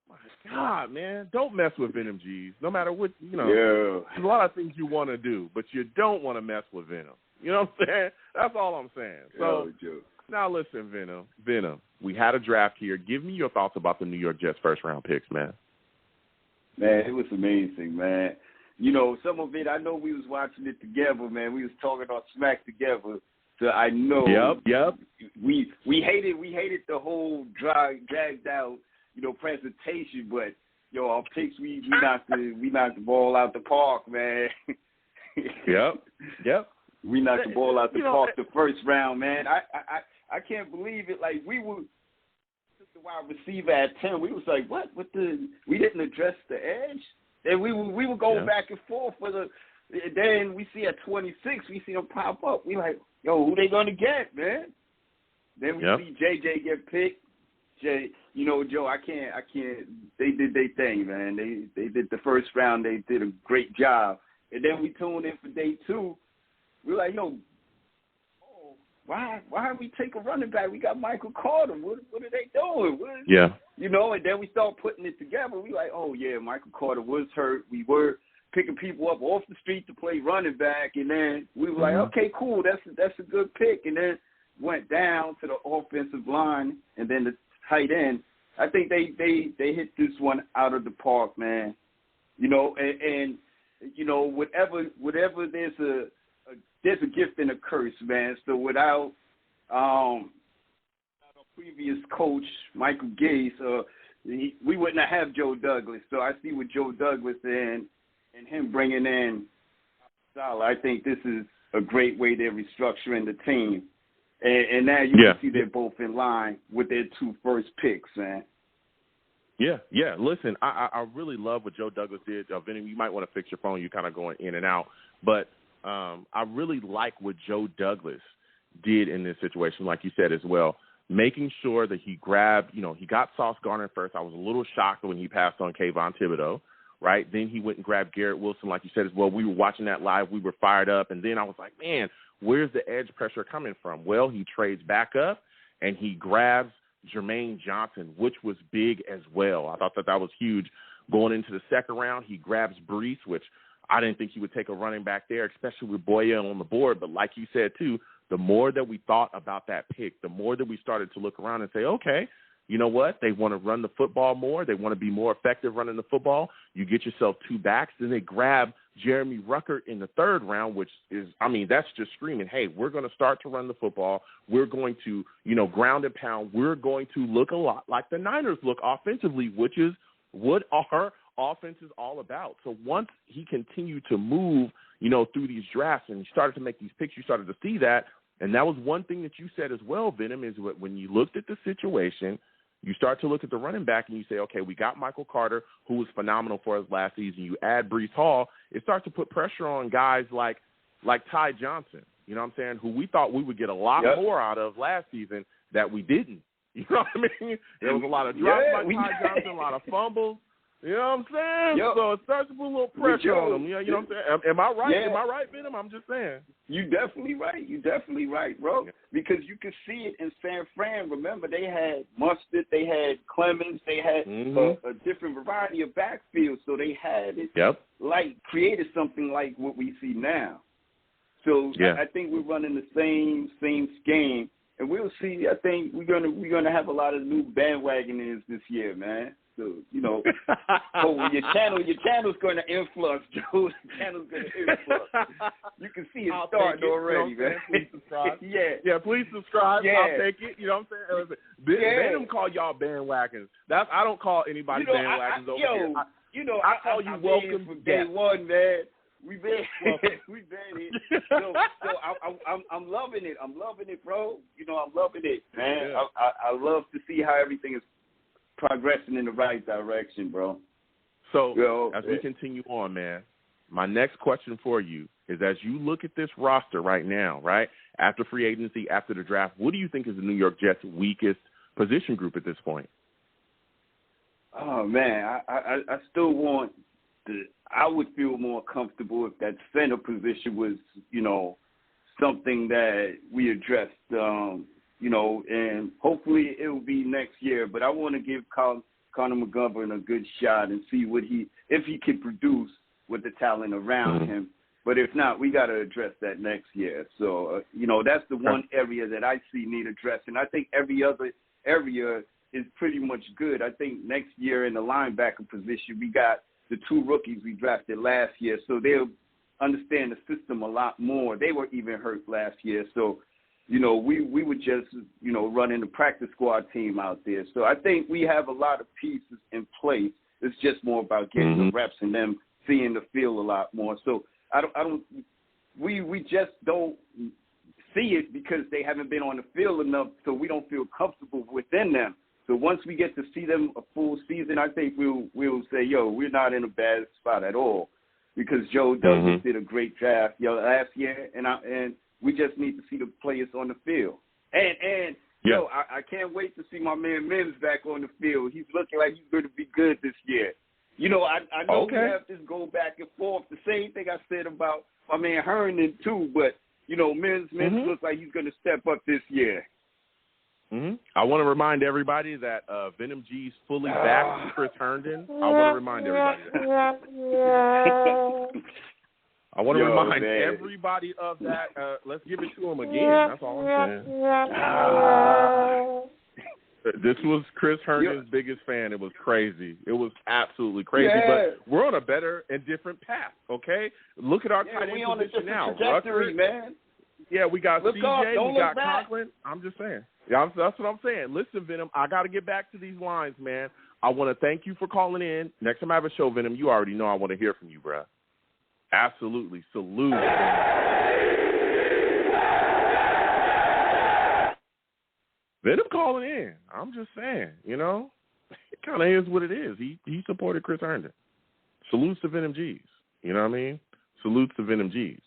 My God, man. Don't mess with Venom, G's. No matter what, you know. Yeah. There's a lot of things you want to do, but you don't want to mess with Venom. You know what I'm saying? That's all I'm saying. So Now listen, Venom. We had a draft here. Give me your thoughts about the New York Jets first-round picks, man. Man, it was amazing, man. You know, some of it, I know we was watching it together, man. We was talking on Smack together. So I know. Yep. We hated the whole dragged out, presentation, but our picks we knocked the ball out the park, man. Yep. We knocked the ball out the park the first round, man. I can't believe it. Like we took the wide receiver at 10. We was like, what? We didn't address the edge. And we were going back and forth then we see at 26, we see them pop up. We like, yo, who they gonna get, man? Then we see JJ get picked. Joe, I can't. They did their thing, man. They did the first round. They did a great job. And then we tuned in for day 2. We're like, yo, why we take a running back? We got Michael Carter. What are they doing? And then we start putting it together. We like, oh yeah, Michael Carter was hurt. We were picking people up off the street to play running back, and then we were like, okay, cool, that's a good pick. And then went down to the offensive line, and then the tight end. I think they hit this one out of the park, man. And whatever there's a gift and a curse, man. So without our previous coach, Michael Gase, we wouldn't have Joe Douglas. So I see with Joe Douglas and him bringing in Salah, I think this is a great way they're restructuring the team. And now you can see they're both in line with their 2 first picks, man. Yeah. Listen, I really love what Joe Douglas did. Vinny, you might want to fix your phone. You're kind of going in and out. But I really like what Joe Douglas did in this situation, like you said as well, making sure that he grabbed, he got Sauce Gardner first. I was a little shocked when he passed on Kayvon Thibodeau, right? Then he went and grabbed Garrett Wilson, like you said as well. We were watching that live. We were fired up. And then I was like, man, where's the edge pressure coming from? Well, he trades back up, and he grabs Jermaine Johnson, which was big as well. I thought that was huge. Going into the second round, he grabs Brees, which I didn't think he would take a running back there, especially with Boyer on the board. But like you said, too, the more that we thought about that pick, the more that we started to look around and say, okay, you know what? They want to run the football more. They want to be more effective running the football. You get yourself 2 backs. Then they grab Jeremy Ruckert in the third round, which is, that's just screaming, hey, we're going to start to run the football. We're going to, ground and pound. We're going to look a lot like the Niners look offensively, which is what our offense is all about. So once he continued to move, through these drafts and he started to make these picks, you started to see that. And that was one thing that you said as well, Venom, is when you looked at the situation, you start to look at the running back and you say, okay, we got Michael Carter, who was phenomenal for us last season. You add Breece Hall, it starts to put pressure on guys like Ty Johnson, you know what I'm saying, who we thought we would get a lot more out of last season that we didn't. You know what I mean? There was a lot of drops by Ty Johnson, a lot of fumbles. You know what I'm saying? Yep. So it starts to put a little pressure on him. You know what I'm saying? Am I right? Yeah. Am I right, Venom? I'm just saying. You definitely right, bro. Because you can see it in San Fran. Remember, they had Mustard, they had Clements, they had a different variety of backfields. So they had it created something like what we see now. So I think we're running the same scheme, and we'll see. I think we're gonna have a lot of new bandwagoners this year, man. So, your channel's going to influx, Joe. The channel's going to influx. You can see it starting already, man. Please subscribe. Yeah, please subscribe. Yeah. I'll take it. You know what I'm saying? They don't call y'all bandwagons. I don't call anybody bandwagons over here. I call you welcome from day one, man. We've been here. So I'm loving it. I'm loving it, bro. I'm loving it, man. Yeah. I love to see how everything is progressing in the right direction, bro. So as we continue on, man, my next question for you is, as you look at this roster right now, right, after free agency, after the draft, what do you think is the New York Jets' weakest position group at this point? Oh, man, I still want I would feel more comfortable if that center position was, something that we addressed, and hopefully it will be next year. But I want to give Conor McGovern a good shot and see if he can produce with the talent around him. But if not, we got to address that next year. So, that's the one area that I see need addressing. I think every other area is pretty much good. I think next year in the linebacker position, we got the 2 rookies we drafted last year, so they'll understand the system a lot more. They were even hurt last year, so, we would just, running the practice squad team out there. So I think we have a lot of pieces in place. It's just more about getting the reps and them seeing the field a lot more. So we just don't see it because they haven't been on the field enough, so we don't feel comfortable within them. So once we get to see them a full season, I think we'll say, we're not in a bad spot at all, because Joe Douglas did a great draft last year, and we just need to see the players on the field. And I can't wait to see my man Mims back on the field. He's looking like he's going to be good this year. I know we have this go back and forth. The same thing I said about my man Herndon too, but Mims looks like he's going to step up this year. I want to remind everybody that Venom G's fully back to Chris Herndon. I want to remind everybody that. I want to remind everybody of that. Let's give it to him again. That's all I'm saying. This was Chris Herndon's biggest fan. It was crazy. It was absolutely crazy. But we're on a better and different path, okay? Look at our tight end position now. Trajectory, man. Yeah, we got CJ, we got Conklin. I'm just saying. Yeah, that's what I'm saying. Listen, Venom, I got to get back to these lines, man. I want to thank you for calling in. Next time I have a show, Venom, you already know I want to hear from you, bro. Absolutely. Salute. Venom calling in. I'm just saying, it kind of is what it is. He supported Chris Herndon. Salutes to Venom G's. You know what I mean? Salutes to Venom G's.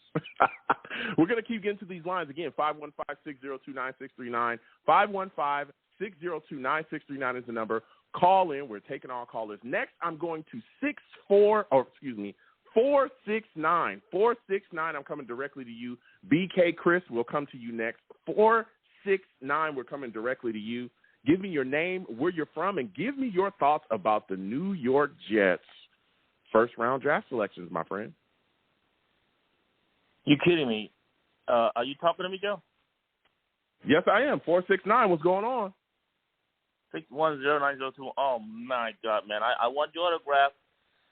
We're going to keep getting to these lines again. 515-602-9639. 515-602-9639 is the number. Call in. We're taking all callers. Next, I'm going to 469. 469. I'm coming directly to you. BK Chris will come to you next. 469. We're coming directly to you. Give me your name, where you're from, and give me your thoughts about the New York Jets first-round draft selections, my friend. You kidding me? Are you talking to me, Joe? Yes, I am. 469. What's going on? 610-902. Oh, my God, man. I want your autograph.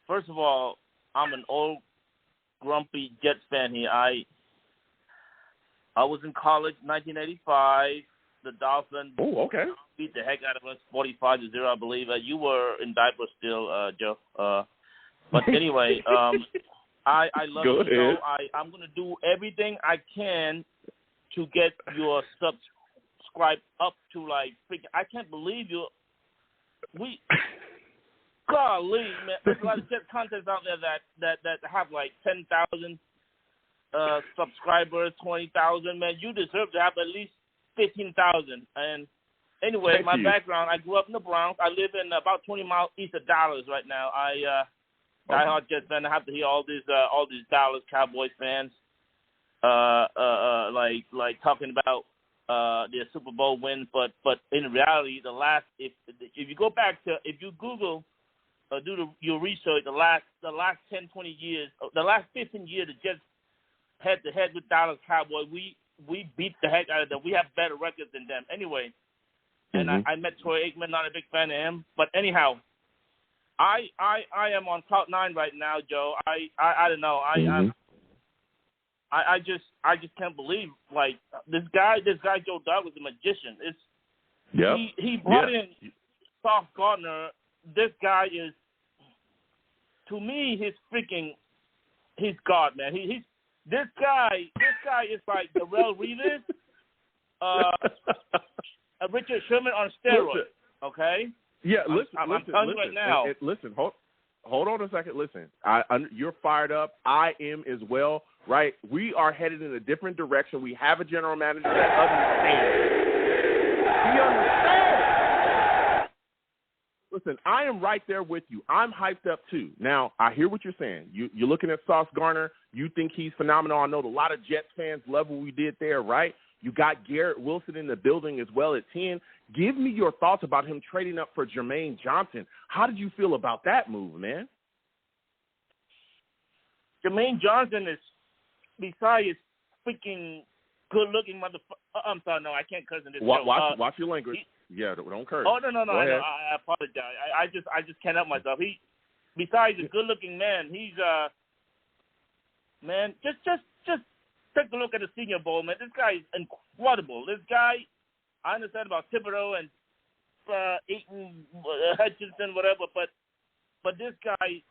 First of all, I'm an old, grumpy Jets fan here. I was in college in 1985. The Dolphins beat the heck out of us 45-0, I believe. You were in diapers still, Joe. But anyway, I love you, Joe. I'm going to do everything I can to get your subscribe up to I can't believe you. Golly, man, there's a lot of Jet contests out there that have 10,000 subscribers, 20,000. Man, you deserve to have at least 15,000. And anyway, my background, I grew up in the Bronx. I live in about 20 miles east of Dallas right now. Diehard Jets fan. I have to hear all these Dallas Cowboys fans talking about their Super Bowl wins, but in reality, if you go back to, if you Google your research, the last 10, 20 years, the last 15 years, the Jets head to head with Dallas Cowboys, we beat the heck out of them. We have better records than them. Anyway, and I met Troy Aikman, not a big fan of him, but anyhow, I am on cloud 9 right now, Joe. I don't know. I just can't believe this guy Joe Douglas is a magician. He brought in Sauce Gardner. This guy is, to me, he's God, man. This guy is like Darrelle Revis, Richard Sherman on steroids. Okay. Yeah, listen. I'm telling you right now. Listen, hold on a second. Listen, you're fired up. I am as well. Right? We are headed in a different direction. We have a general manager that understands. He understands. Listen, I am right there with you. I'm hyped up too. Now, I hear what you're saying. You're looking at Sauce Gardner. You think he's phenomenal. I know a lot of Jets fans love what we did there, right? You got Garrett Wilson in the building as well at 10. Give me your thoughts about him trading up for Jermaine Johnson. How did you feel about that move, man? Jermaine Johnson is besides freaking good-looking motherfucker. I'm sorry, no, I can't curse in this show. Watch your language. Don't curse. Oh, no, I know. I apologize. I just can't help myself. Besides a good-looking man, he's man. Just take a look at the Senior Bowl, man. This guy is incredible. This guy, I understand about Thibodeau and Aiton Hutchinson, whatever, but this guy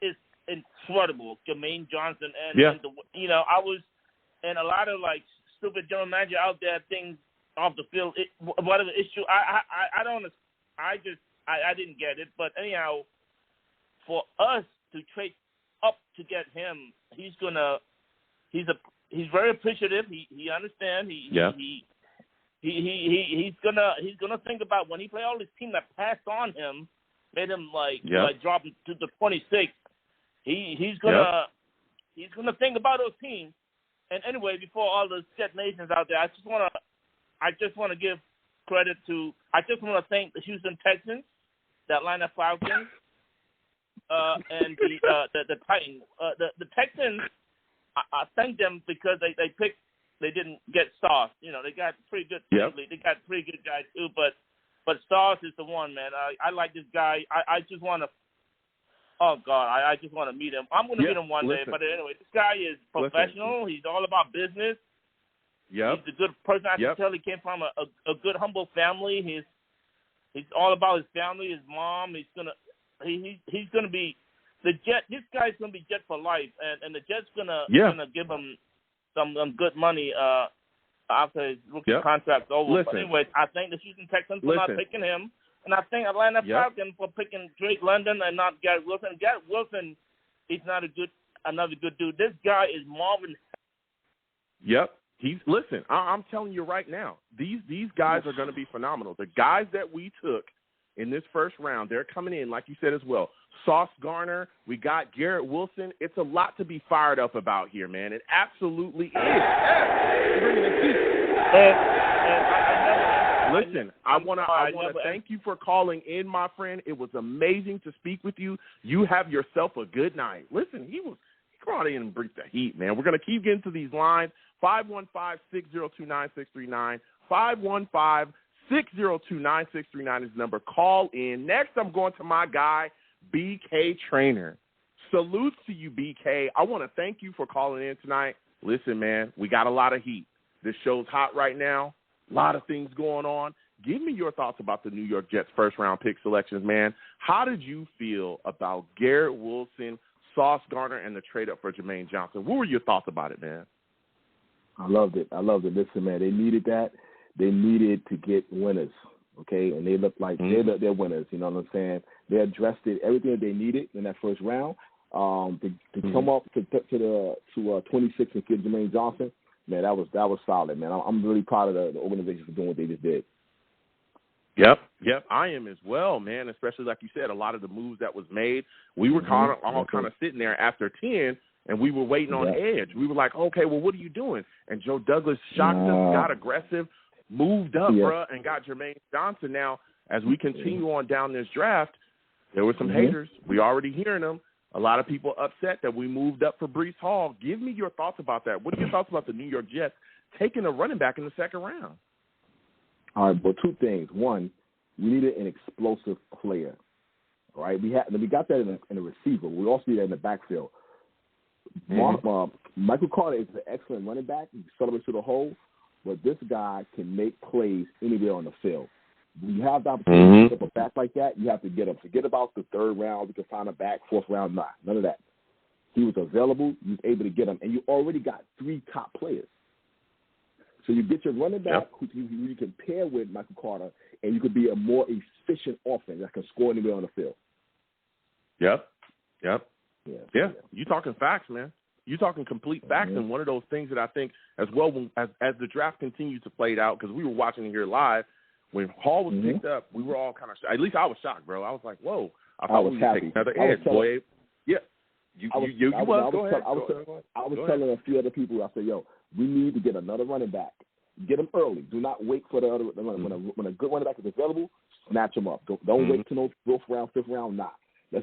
is incredible. Jermaine Johnson and I was and a lot of like stupid general manager out there things off the field, whatever issue. I don't. I didn't get it, but anyhow, for us to trade up to get him, he's very appreciative. He understands. He's gonna think about when he played all this team that passed on him, made him like drop him to the 26. He's gonna think about those teams. And anyway, before all the Jet Nations out there, I just wanna give credit to. I just wanna thank the Houston Texans, the Atlanta Falcons, and the Titans. The Texans, I thank them because they didn't get Sauce. They got pretty good. They got pretty good guys too, but Sauce is the one, man. I like this guy. I just want to. Oh God, I just want to meet him. I'm going to meet him one day. But anyway, this guy is professional. He's all about business. He's a good person. I can tell he came from a good, humble family. He's all about his family, his mom. He's gonna be the Jet. This guy's gonna be Jet for life, and the Jet's gonna give him some good money after his rookie contract's over. But anyway, I thank the Houston Texans for not picking him, and I thank Atlanta Falcons for picking Drake London and not Garrett Wilson. Garrett Wilson is not another good dude. This guy is Marvin. I'm telling you right now, these guys are going to be phenomenal. The guys that we took in this first round, they're coming in, like you said as well. Sauce Gardner, we got Garrett Wilson. It's a lot to be fired up about here, man. It absolutely is. Listen, I want to thank you for calling in, my friend. It was amazing to speak with you. You have yourself a good night. Listen, he brought in and breathed the heat, man. We're going to keep getting to these lines. 515-602-9639. 515-602-9639 is the number. Call in. Next, I'm going to my guy, BK Trainer. Salutes to you, BK. I want to thank you for calling in tonight. Listen, man, we got a lot of heat. This show's hot right now. A lot of things going on. Give me your thoughts about the New York Jets first-round pick selections, man. How did you feel about Garrett Wilson, Sauce Gardner, and the trade-up for Jermaine Johnson? What were your thoughts about it, man? I loved it. Listen, man, they needed that. They needed to get winners, okay? And they look like they're winners, you know what I'm saying? They addressed everything that they needed in that first round. To come up to 26 and get Jermaine Johnson, man, that was solid, man. I'm really proud of the organization for doing what they just did. Yep, I am as well, man, especially like you said, a lot of the moves that was made. We were all kind of sitting there after 10, and we were waiting on edge. We were like, okay, well, what are you doing? And Joe Douglas shocked us, got aggressive, moved up, bruh, and got Jermaine Johnson. Now, as we continue on down this draft, there were some haters. We already hearing them. A lot of people upset that we moved up for Breece Hall. Give me your thoughts about that. What are your thoughts about the New York Jets taking a running back in the second round? All right, well, two things. One, we needed an explosive player. All right, we got that in a receiver. We also need that in the backfield. Michael Carter is an excellent running back. He celebrates to the hole, but this guy can make plays anywhere on the field. When you have the opportunity to pick up a back like that, you have to get him. Forget about the third round. We can find a back, fourth round. None of that. He was available. You was able to get him, and you already got 3 top players. So you get your running back who you can pair with Michael Carter, and you could be a more efficient offense that can score anywhere on the field. Yep. You talking facts, man. You talking complete facts, and one of those things that I think as well, as the draft continued to play out, because we were watching it here live, when Hall was picked up, we were all kind of shocked. At least I was shocked, bro. I was like, whoa. I thought we would take another edge, boy. Yeah. I was telling a few other people, I said, yo, we need to get another running back. Get him early. Do not wait for the other. When a good running back is available, snatch him up. Don't wait till no 4th round, 5th round.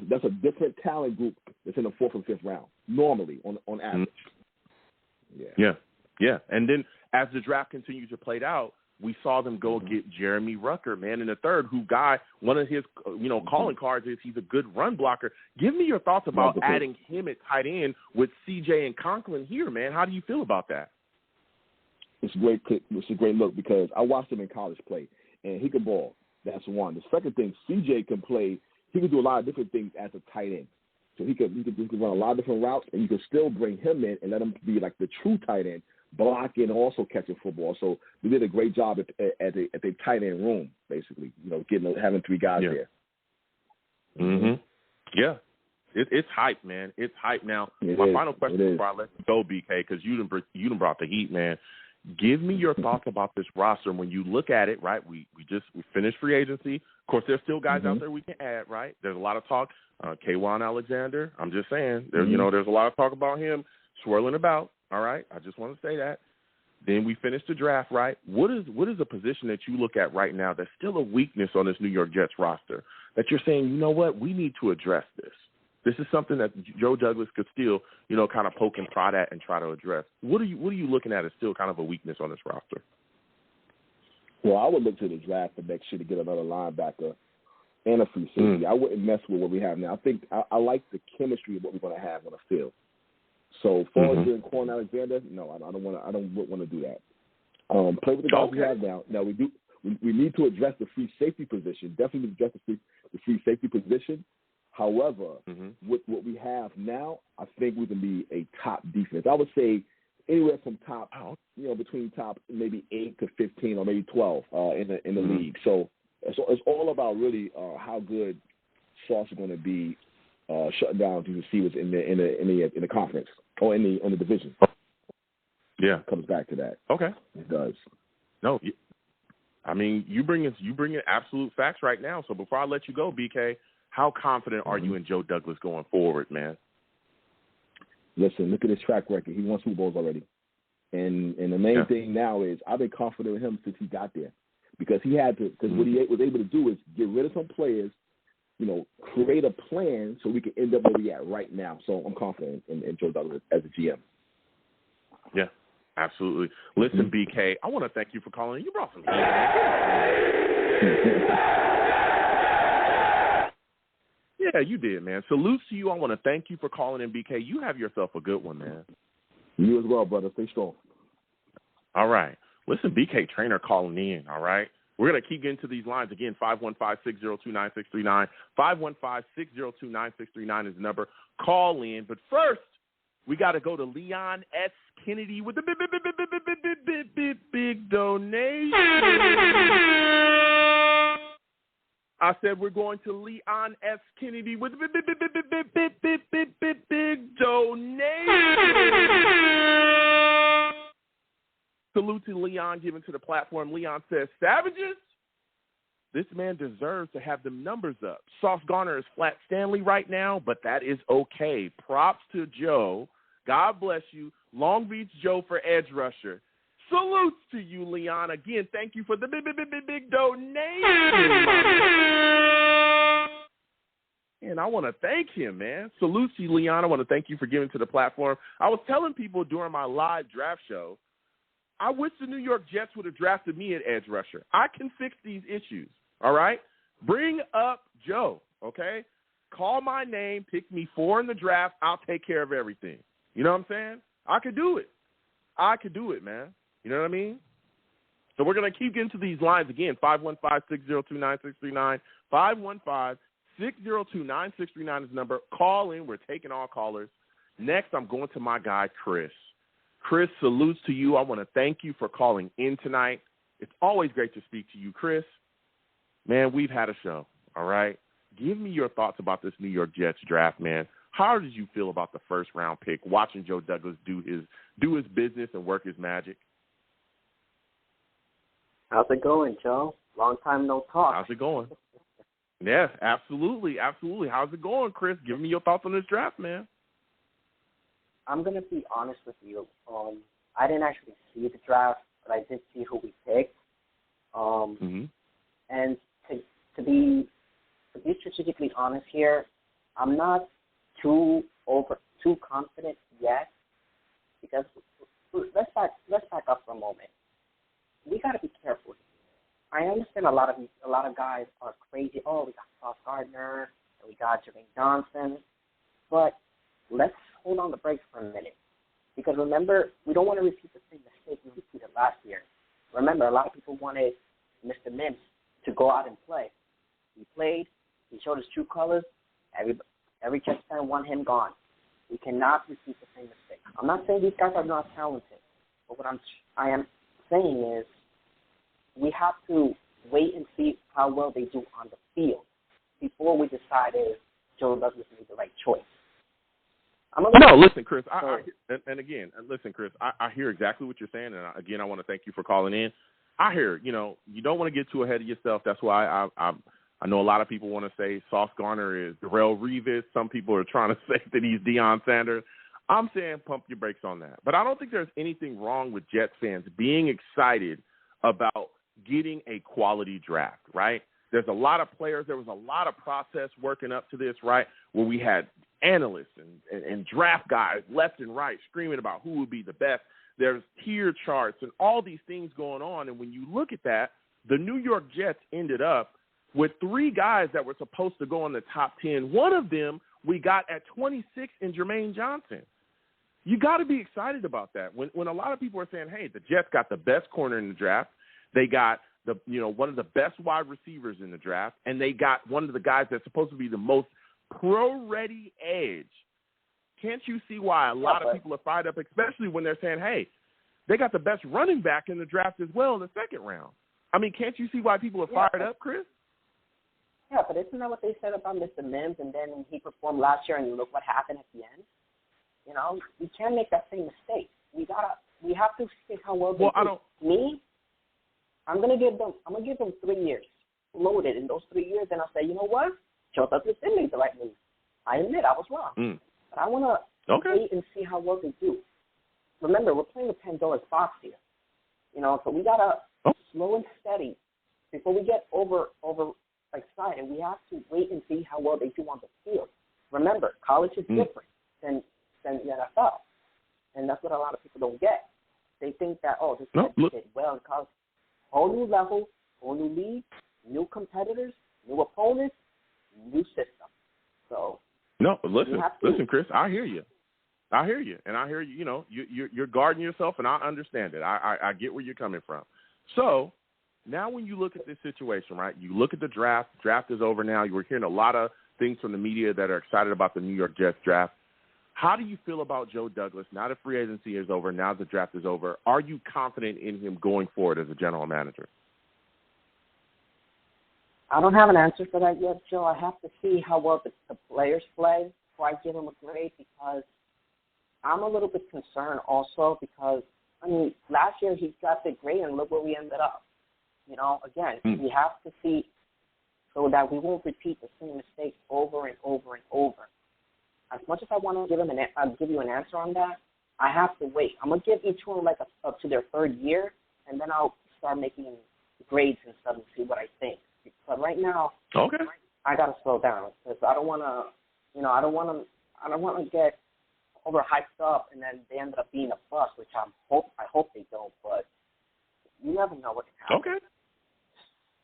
That's a different talent group that's in the 4th and 5th round normally on average. Yeah. And then as the draft continues to play out, we saw them go get Jeremy Rucker, man, in the 3rd, one of his, calling cards is he's a good run blocker. Give me your thoughts about adding him at tight end with CJ and Conklin here, man. How do you feel about that? It's a great look because I watched him in college play, and he can ball. That's one. The second thing, CJ can play. He can do a lot of different things as a tight end. So he could run a lot of different routes, and you can still bring him in and let him be like the true tight end, blocking and also catching football. So we did a great job at the tight end room, basically. Having 3 guys there. Mm-hmm. Yeah. It's hype, man. It's hype. Now, my final question before I let you go, BK, because you done brought the heat, man. Give me your thoughts about this roster. When you look at it, right, we finished free agency. Of course, there's still guys out there we can add, right? There's a lot of talk. K'Wan Alexander, I'm just saying. There's a lot of talk about him swirling about, all right? I just want to say that. Then we finished the draft, right? What is a position that you look at right now that's still a weakness on this New York Jets roster that you're saying, you know what, we need to address this? This is something that Joe Douglas could still, kind of poke and prod at and try to address. What are you looking at as still kind of a weakness on this roster? Well, I would look to the draft for next year to get another linebacker and a free safety. I wouldn't mess with what we have now. I think I like the chemistry of what we're going to have on the field. So, far as doing Conor Alexander, no, I don't want to do that. Play with the guys we have now. Now we need to address the free safety position. Definitely address the free safety position. However, with what we have now, I think we can be a top defense. I would say anywhere from top, between top maybe 8 to 15 or maybe 12 in the league. So it's all about really how good Sauce is going to be shutting down these receivers in the conference or in the division. Yeah, it comes back to that. Okay, it does. No, I mean you bring in absolute facts right now. So before I let you go, BK. How confident are you in Joe Douglas going forward, man? Listen, look at his track record. He won Super Bowls already. And the main thing now is I've been confident in him since he got there. Because he had to, what he was able to do is get rid of some players, create a plan so we can end up where we at right now. So I'm confident in Joe Douglas as a GM. Yeah, absolutely. Listen, BK, I want to thank you for calling in. You brought some heat. Yeah, you did, man. Salutes to you. I want to thank you for calling in, BK. You have yourself a good one, man. You as well, brother. Stay strong. All right. Listen, BK Trainer calling in, all right? We're going to keep getting to these lines. Again, 515-602-9639. 515-602-9639 is the number. Call in. But first, we got to go to Leon S. Kennedy with the big donation. I said we're going to Leon S. Kennedy with big donation. Salute to Leon given to the platform. Leon says, Savages, this man deserves to have them numbers up. Sauce Garner is flat Stanley right now, but that is okay. Props to Joe. God bless you. Long Beach Joe for edge rusher. Salutes to you, Leon. Again, thank you for the big donation. And I want to thank him, man. Salutes to you, Leon. I want to thank you for giving to the platform. I was telling people during my live draft show, I wish the New York Jets would have drafted me at edge rusher. I can fix these issues, all right? Bring up Joe, okay? Call my name, pick me 4 in the draft. I'll take care of everything. You know what I'm saying? I could do it. I could do it, man. You know what I mean? So we're going to keep getting to these lines again. 515-602-9639. 515-602-9639 is the number. Call in. We're taking all callers. Next, I'm going to my guy, Chris. Chris, salutes to you. I want to thank you for calling in tonight. It's always great to speak to you, Chris. Man, we've had a show, all right? Give me your thoughts about this New York Jets draft, man. How did you feel about the first-round pick, watching Joe Douglas do his business and work his magic? How's it going, Joe? Long time no talk. How's it going? Yeah, absolutely, absolutely. How's it going, Chris? Give me your thoughts on this draft, man. I'm going to be honest with you. I didn't actually see the draft, but I did see who we picked. And to be strategically honest here, I'm not too confident yet, because let's back up for a moment. We got to be careful. I understand a lot of guys are crazy. Oh, we got Sauce Gardner, and we got Jermaine Johnson, but let's hold on the brakes for a minute, because remember, we don't want to repeat the same mistake we repeated last year. Remember, a lot of people wanted Mr. Mims to go out and play. He played. He showed his true colors. Every Jets fan want him gone. We cannot repeat the same mistake. I'm not saying these guys are not talented, but what I am saying is we have to wait and see how well they do on the field before we decide if Joe Douglas made the right choice. No, listen, Chris. Listen, Chris. I hear exactly what you're saying, and again, I want to thank you for calling in. I hear, you don't want to get too ahead of yourself. That's why I know a lot of people want to say Sauce Gardner is Darrelle Revis. Some people are trying to say that he's Deion Sanders. I'm saying pump your brakes on that. But I don't think there's anything wrong with Jets fans being excited about getting a quality draft, right? There's a lot of players. There was a lot of process working up to this, right, where we had analysts and draft guys left and right screaming about who would be the best. There's tier charts and all these things going on. And when you look at that, the New York Jets ended up with 3 guys that were supposed to go in the top 10. One of them we got at 26 in Jermaine Johnson. You got to be excited about that. When a lot of people are saying, hey, the Jets got the best corner in the draft, they got one of the best wide receivers in the draft, and they got one of the guys that's supposed to be the most pro-ready edge. Can't you see why a lot of people are fired up, especially when they're saying, hey, they got the best running back in the draft as well in the second round? I mean, can't you see why people are fired up, Chris? Yeah, but isn't that what they said about Mr. Mims, and then he performed last year, and look what happened at the end? We can't make that same mistake. We have to see how well they do. I'm gonna give them 3 years loaded. In those 3 years, then I'll say, you know what? Joe Douglas did make the right move. I admit I was wrong. But I want to wait and see how well they do. Remember, we're playing with Pandora's box here. So we got to slow and steady before we get over excited. We have to wait and see how well they do on the field. Remember, college is different than the NFL. And that's what a lot of people don't get. They think that, this kid did well in college. Whole new level, whole new league, new competitors, new opponents, new system. So listen, Chris, I hear you, and I hear you. You're guarding yourself, and I understand it. I get where you're coming from. So now, when you look at this situation, right? You look at the draft. Draft is over now. You were hearing a lot of things from the media that are excited about the New York Jets draft. How do you feel about Joe Douglas now that free agency is over? Now the draft is over. Are you confident in him going forward as a general manager? I don't have an answer for that yet, Joe. I have to see how well the players play before I give him a grade, because I'm a little bit concerned also because, last year he got the grade and look where we ended up. Again, we have to see so that we won't repeat the same mistakes over and over and over. As much as I want to give you an answer on that, I have to wait. I'm going to give each one up to their 3rd year, and then I'll start making grades and stuff and see what I think. But right now, I got to slow down because I don't want to, I don't want to get overhyped up and then they ended up being a bust, which I hope they don't. But you never know what can happen.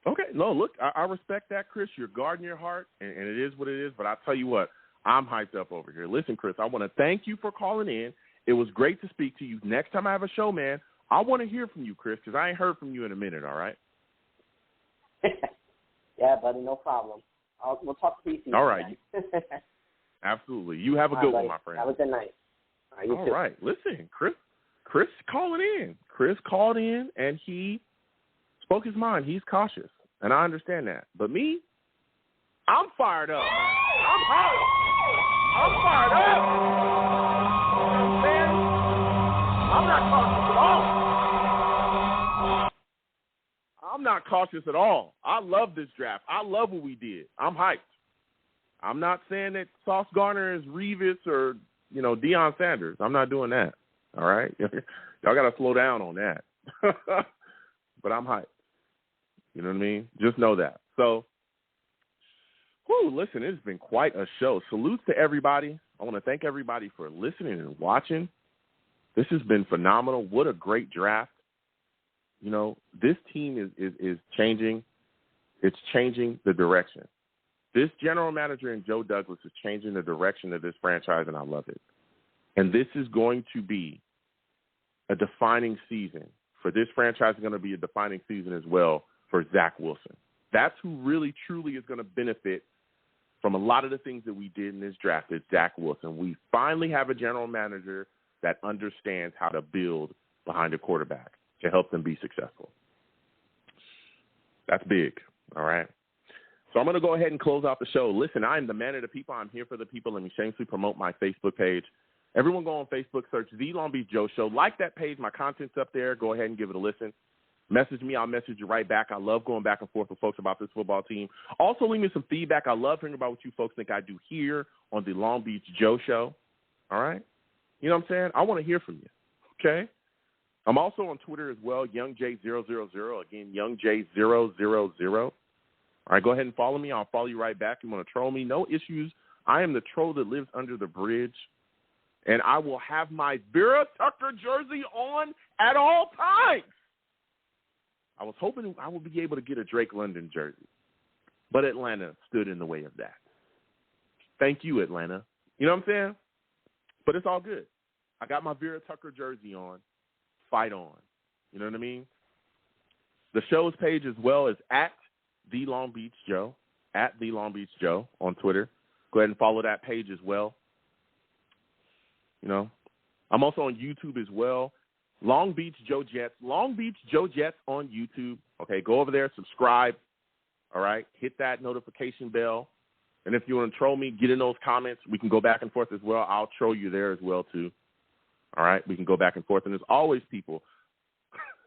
Okay. No, look, I respect that, Chris. You're guarding your heart, and it is what it is. But I'll tell you what, I'm hyped up over here. Listen, Chris, I want to thank you for calling in. It was great to speak to you. Next time I have a show, man, I want to hear from you, Chris, because I ain't heard from you in a minute, all right? Yeah, buddy, no problem. We'll talk to you soon. All right. Absolutely. You have a good one, my friend. Have a good night. All right. Listen, Chris calling in. Chris called in, and he spoke his mind. He's cautious, and I understand that. But me, I'm fired up, man. I'm hot. I'm fired up. You know what I'm saying? I'm not cautious at all. I'm not cautious at all. I love this draft. I love what we did. I'm hyped. I'm not saying that Sauce Gardner is Revis or, Deion Sanders. I'm not doing that. All right? Y'all got to slow down on that. But I'm hyped. You know what I mean? Just know that. So, Whew, listen, it's been quite a show. Salutes to everybody. I want to thank everybody for listening and watching. This has been phenomenal. What a great draft. You know, this team is changing. It's changing the direction. This general manager and Joe Douglas is changing the direction of this franchise, and I love it. And this is going to be a defining season. For this franchise, is going to be a defining season as well for Zach Wilson. That's who really, truly is going to benefit from a lot of the things that we did in this draft is Zach Wilson. We finally have a general manager that understands how to build behind a quarterback to help them be successful. That's big, all right? So I'm going to go ahead and close out the show. Listen, I'm the man of the people. I'm here for the people. Let me shamelessly promote my Facebook page. Everyone go on Facebook, search The Long Beach Joe Show. Like that page. My content's up there. Go ahead and give it a listen. Message me. I'll message you right back. I love going back and forth with folks about this football team. Also, leave me some feedback. I love hearing about what you folks think I do here on The Long Beach Joe Show. All right? You know what I'm saying? I want to hear from you, okay? I'm also on Twitter as well, YoungJ000. Again, YoungJ000. All right, go ahead and follow me. I'll follow you right back. You want to troll me? No issues. I am the troll that lives under the bridge, and I will have my Vera Tucker jersey on at all times. I was hoping I would be able to get a Drake London jersey, but Atlanta stood in the way of that. Thank you, Atlanta. You know what I'm saying? But it's all good. I got my Vera Tucker jersey on. Fight on. You know what I mean? The show's page as well is at The Long Beach Joe, at The Long Beach Joe on Twitter. Go ahead and follow that page as well. You know, I'm also on YouTube as well. Long Beach Joe Jets. Long Beach Joe Jets on YouTube. Okay, go over there, subscribe. All right, hit that notification bell. And if you want to troll me, get in those comments. We can go back and forth as well. I'll troll you there as well, too. All right, we can go back and forth. And as always, people,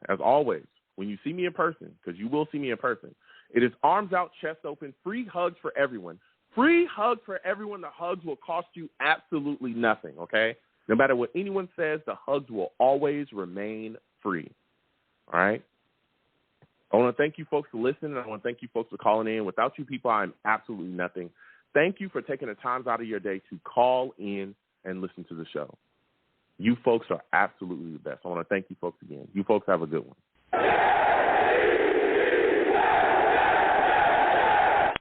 as always, when you see me in person, because you will see me in person, it is arms out, chest open, free hugs for everyone. Free hugs for everyone. The hugs will cost you absolutely nothing, okay? No matter what anyone says, the hugs will always remain free, all right? I want to thank you folks for listening. I want to thank you folks for calling in. Without you people, I'm absolutely nothing. Thank you for taking the time out of your day to call in and listen to the show. You folks are absolutely the best. I want to thank you folks again. You folks have a good one.